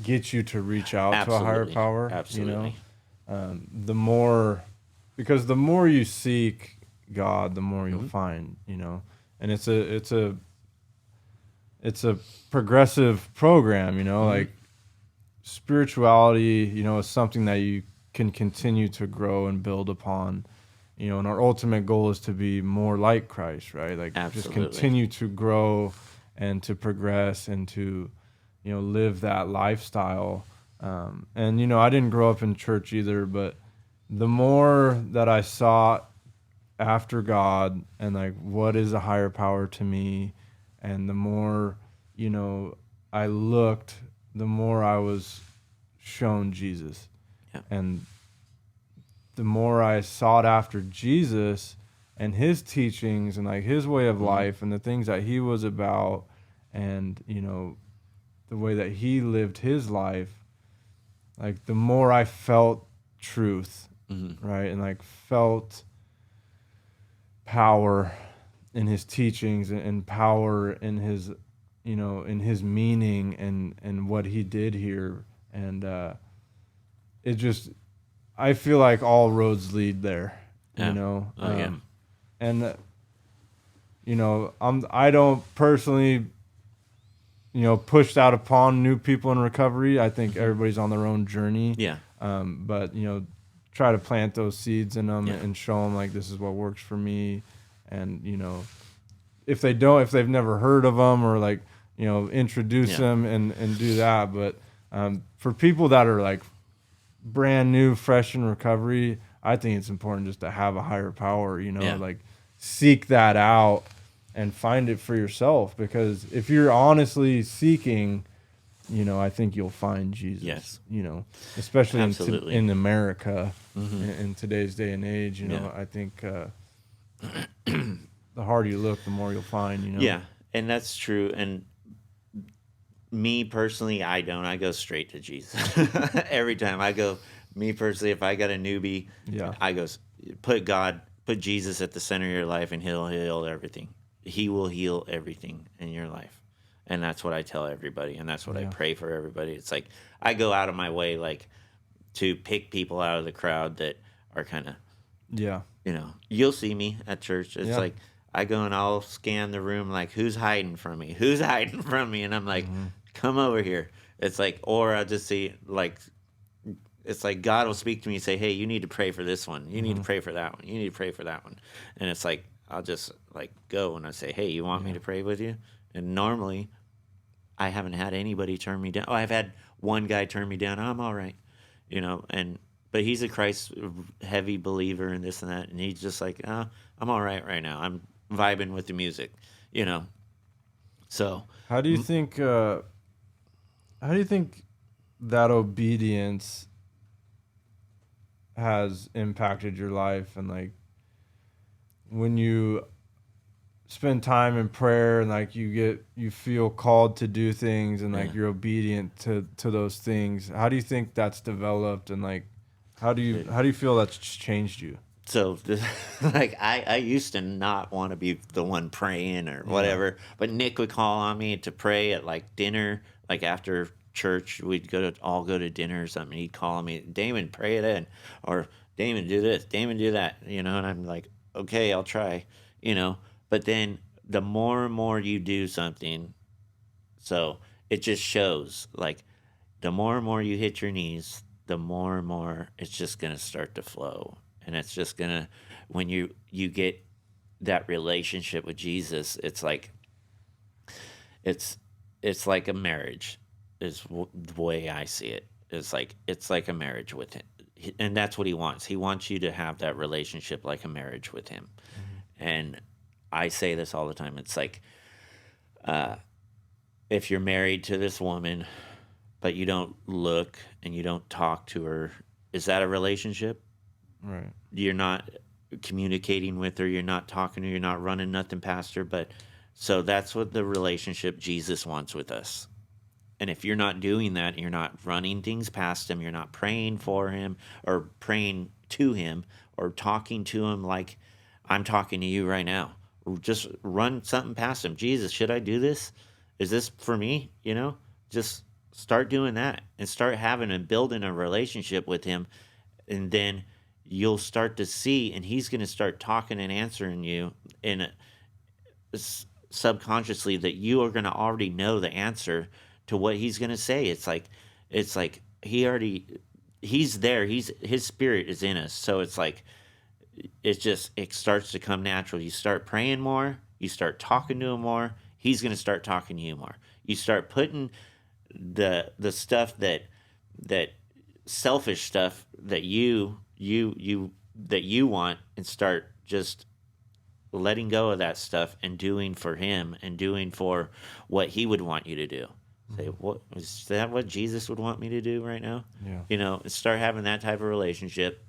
get you to reach out to a higher power. Absolutely. The more, because the more you seek God, the more you'll find, and it's a progressive program, like spirituality, is something that you can continue to grow and build upon, and our ultimate goal is to be more like Christ, right? Like just continue to grow and to progress and to, live that lifestyle. And, I didn't grow up in church either, but the more that I sought after God and like, what is a higher power to me? And the more, I looked, the more I was shown Jesus. Yeah. And the more I sought after Jesus and his teachings and like his way of life and the things that he was about and, the way that he lived his life, like the more I felt truth, right? And like felt power in his teachings and power in his, in his meaning and what he did here. And it just, I feel like all roads lead there, and I don't personally, push that upon new people in recovery. I think everybody's on their own journey. Yeah. But try to plant those seeds in them and show them like, this is what works for me. And, if they've never heard of them or like, introduce them and do that. But for people that are like brand new, fresh in recovery, I think it's important just to have a higher power, like seek that out and find it for yourself. Because if you're honestly seeking, I think you'll find Jesus. Yes. Especially in America in today's day and age. I think the harder you look, the more you'll find. Yeah, and that's true. And me personally, I go straight to Jesus every time I go. Me personally, if I got a newbie, I go put Jesus at the center of your life, and he'll heal everything. He will heal everything in your life. And that's what I tell everybody, and that's what I pray for everybody. It's like I go out of my way, like, to pick people out of the crowd that are kind of, you'll see me at church. It's like I go and I'll scan the room, like, who's hiding from me? Who's hiding from me? And I'm like, come over here. It's like, or I'll just see, like, it's like God will speak to me and say, hey, you need to pray for this one. You need to pray for that one. You need to pray for that one. And it's like, I'll just, like, go and I say, hey, you want me to pray with you? And normally, I haven't had anybody turn me down. Oh, I've had one guy turn me down. Oh, I'm all right, but he's a Christ heavy believer and this and that, and he's just like, oh, I'm all right now. I'm vibing with the music, So how do you think that obedience has impacted your life, and like when you spend time in prayer and like you feel called to do things and like you're obedient to those things, how do you think that's developed, and like how do you feel that's changed you? So like I used to not want to be the one praying or whatever, but Nick would call on me to pray at like dinner, like after church we'd all go to dinner or something. He'd call on me, Damon, pray it in, or Damon, do this, Damon, do that, and I'm like, okay, I'll try, But then the more and more you do something, so it just shows, like, the more and more you hit your knees, the more and more it's just going to start to flow. And it's just going to, when you get that relationship with Jesus, it's like, it's like a marriage is the way I see it. It's like a marriage with him. and that's what he wants. He wants you to have that relationship like a marriage with him. And I say this all the time. It's like, if you're married to this woman, but you don't look and you don't talk to her, is that a relationship? Right. You're not communicating with her. You're not talking to her. You're not running nothing past her. But so that's what the relationship Jesus wants with us. And if you're not doing that, you're not running things past him, you're not praying for him or praying to him or talking to him like I'm talking to you right now. Just run something past him. Jesus, should I do this? Is this for me? Just start doing that and start having and building a relationship with him. And then you'll start to see, and he's going to start talking and answering you subconsciously that you are going to already know the answer to what he's going to say. It's like he's there. His spirit is in us. So it's like, it starts to come natural. You start praying more, you start talking to him more, he's going to start talking to you more. You start putting the stuff that selfish stuff that you want, and start just letting go of that stuff and doing for him and doing for what he would want you to do. Say, what is that? What Jesus would want me to do right now? Yeah. And start having that type of relationship.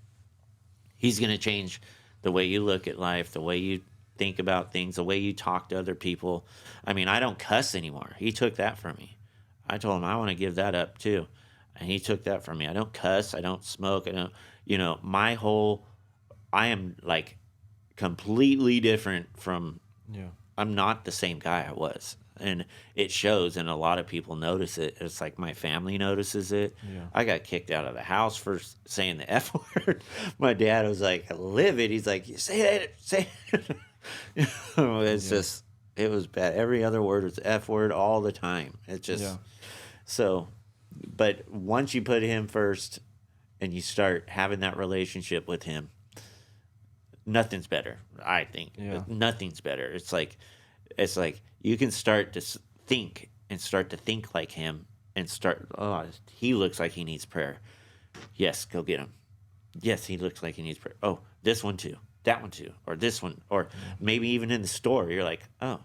He's going to change the way you look at life, the way you think about things, the way you talk to other people. I mean, I don't cuss anymore. He took that from me. I told him I want to give that up too, and he took that from me. I don't cuss. I don't smoke. I don't. I am like completely different from. Yeah. I'm not the same guy I was. And it shows, and a lot of people notice it. It's like my family notices it. Yeah. I got kicked out of the house for saying the F word. My dad was like livid. He's like, say it. It's just, it was bad. Every other word was F word all the time. It just, so, but once you put him first and you start having that relationship with him, nothing's better, I think. Yeah. Nothing's better. It's like you can start to think and start to think like him and start, oh, he looks like he needs prayer. Yes, go get him. Yes, he looks like he needs prayer. Oh, this one too. That one too. Or this one. Or maybe even in the store, you're like, oh,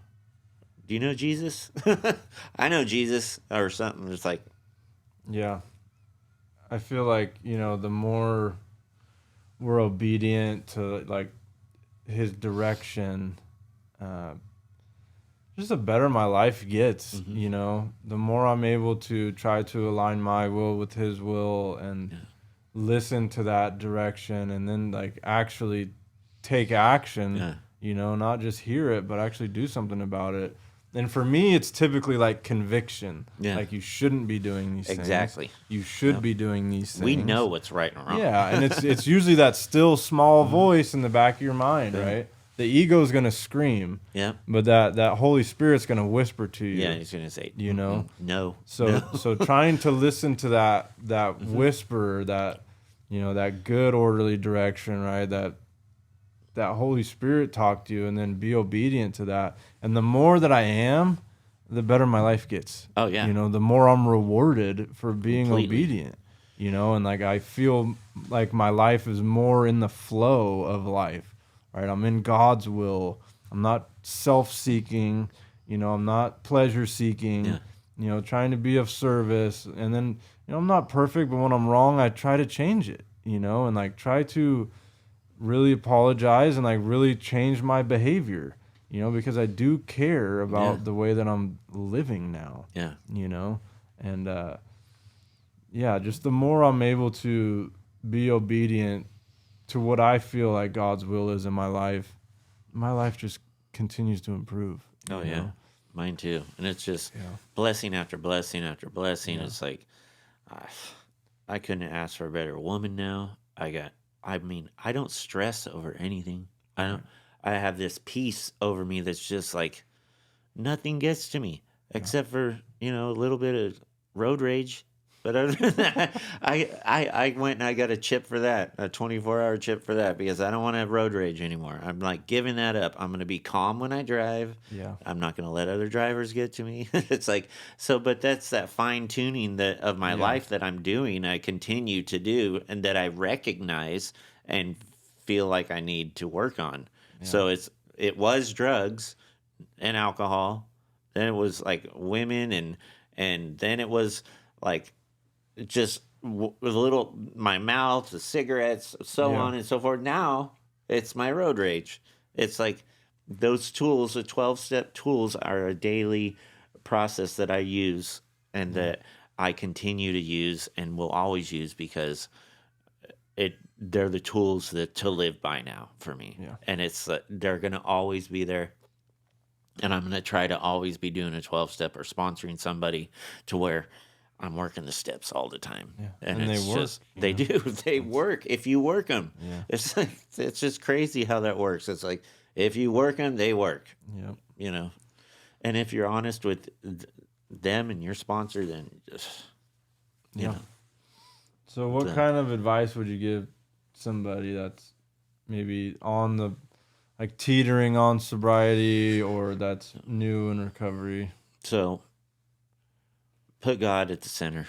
do you know Jesus? I know Jesus, or something. It's like, yeah. I feel like, the more we're obedient to like his direction, just the better my life gets. The more I'm able to try to align my will with his will and listen to that direction, and then like actually take action, not just hear it, but actually do something about it. And for me, it's typically like conviction. Yeah. Like, you shouldn't be doing these things. Exactly. You should be doing these things. We know what's right and wrong. Yeah, and it's usually that still small voice in the back of your mind, right? The ego's going to scream. Yeah. But that Holy Spirit's going to whisper to you. Yeah, he's going to say, No. So no. so trying to listen to that whisper, that that good orderly direction, right? That Holy Spirit talk to you, and then be obedient to that. And the more that I am, the better my life gets. Oh, yeah. The more I'm rewarded for being Completely. obedient. And like I feel like my life is more in the flow of life, right? I'm in God's will. I'm not self-seeking. I'm not pleasure-seeking. Trying to be of service. And then I'm not perfect, but when I'm wrong, I try to change it. And like try to really apologize and like really change my behavior, because I do care about the way that I'm living now. Yeah. And just the more I'm able to be obedient to what I feel like God's will is in my life just continues to improve. Oh, yeah. Mine too. And it's just blessing after blessing after blessing. It's like, I couldn't ask for a better woman now. I don't stress over anything. I have this peace over me that's just like nothing gets to me except for, a little bit of road rage. But other than that, I went and I got a chip for that, a 24-hour chip for that, because I don't want to have road rage anymore. I'm like giving that up. I'm going to be calm when I drive. Yeah. I'm not going to let other drivers get to me. It's like, so, but that's that fine tuning that of my Yeah. life that I'm doing, I continue to do, and that I recognize and feel like I need to work on. Yeah. So it was drugs and alcohol. Then it was like women, and then it was like just a little my mouth, the cigarettes, so Yeah. on and so forth. Now it's my road rage. It's like those tools, the 12-step tools, are a daily process that I use and that I continue to use and will always use, because they're the tools that to live by now for me. Yeah. And it's they're going to always be there. And I'm going to try to always be doing a 12-step or sponsoring somebody to where I'm working the steps all the time. Yeah. And And they it's work, just, they do. They work if you work them. Yeah. It's like, it's just crazy how that works. It's like, if you work them, they work, Yep. you know? And if you're honest with them and your sponsor, then just, you know. So what kind of advice would you give somebody that's maybe on the, like, teetering on sobriety, or that's new in recovery? So put God at the center.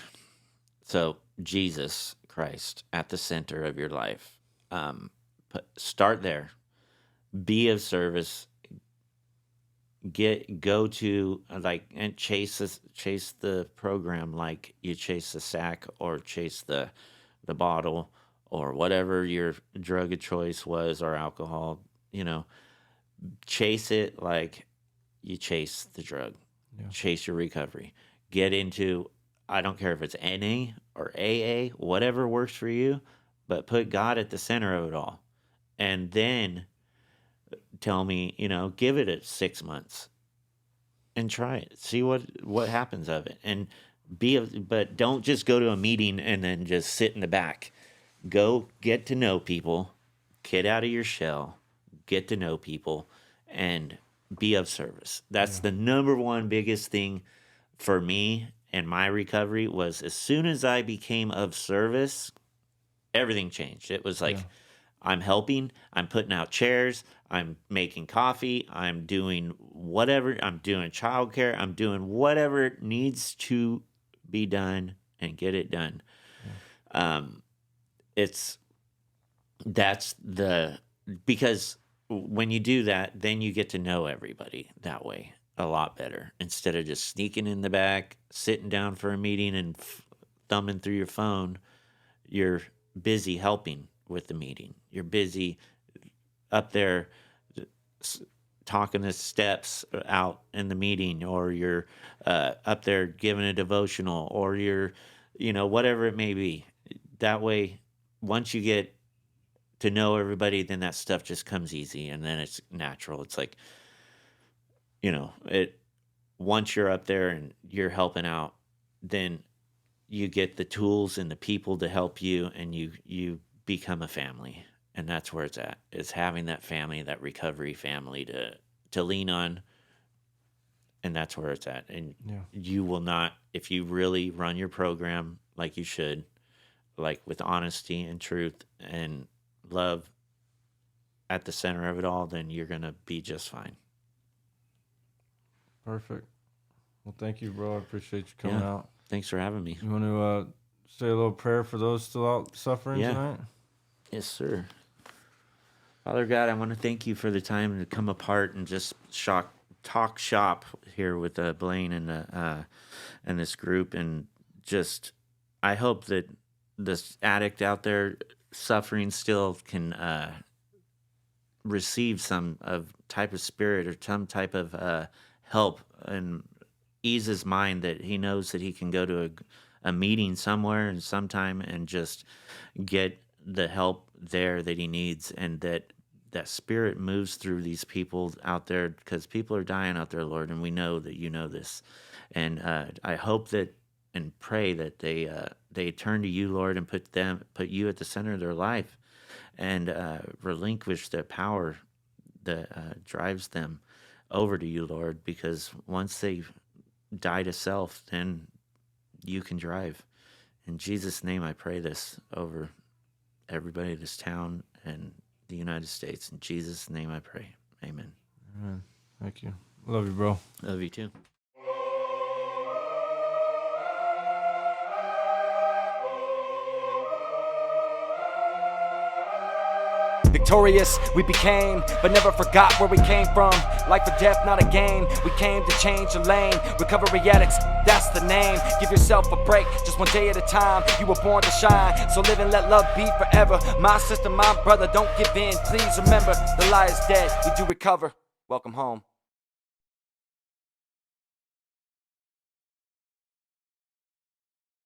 So Jesus Christ at the center of your life. Start there. Be of service. Go to like and chase the program like you chase the sack or chase the bottle or whatever your drug of choice was, or alcohol. Chase it like you chase the drug. Yeah. Chase your recovery. Get into, I don't care if it's NA or AA, whatever works for you, but put God at the center of it all. And then tell me, give it 6 months and try it. See what happens of it. And but don't just go to a meeting and then just sit in the back. Go get to know people, get out of your shell, get to know people, and be of service. That's the number one biggest thing for me and my recovery. Was as soon as I became of service, everything changed. It was like, I'm helping, I'm putting out chairs, I'm making coffee, I'm doing whatever, I'm doing childcare, I'm doing whatever needs to be done and get it done. Because when you do that, then you get to know everybody that way a lot better, instead of just sneaking in the back, sitting down for a meeting and thumbing through your phone. You're busy helping with the meeting. You're busy up there talking the steps out in the meeting, or you're up there giving a devotional, or you're, whatever it may be. That way, once you get to know everybody, then that stuff just comes easy, and then it's natural. It's like, once you're up there and you're helping out, then you get the tools and the people to help you, and you become a family. And that's where it's at. It's having that family, that recovery family to lean on. And that's where it's at. And you will not, if you really run your program like you should, like with honesty and truth and love at the center of it all, then you're going to be just fine. Perfect. Well, thank you, bro. I appreciate you coming out. Thanks for having me. You want to say a little prayer for those still out suffering tonight? Yes, sir. Father God, I want to thank you for the time to come apart and just talk shop here with Blaine and this group. And just, I hope that this addict out there suffering still can receive some type of spirit or some type of help, and ease his mind, that he knows that he can go to a meeting somewhere and sometime and just get the help there that he needs, and that spirit moves through these people out there, because people are dying out there, Lord, and we know that you know this. And I hope that and pray that they turn to you, Lord, and put you at the center of their life, and relinquish the power that drives them over to you, Lord, because once they die to self, then you can drive. In Jesus' name, I pray this over everybody, this town, and the United States. In Jesus' name, I pray. Amen. Amen. Thank you. Love you, bro. Love you too. Victorious we became, but never forgot where we came from. Life or death, not a game. We came to change the lane. Recovery addicts, that's the name. Give yourself a break, just one day at a time. You were born to shine, so live and let love be forever. My sister, my brother, don't give in. Please remember, the lie is dead. We do recover. Welcome home.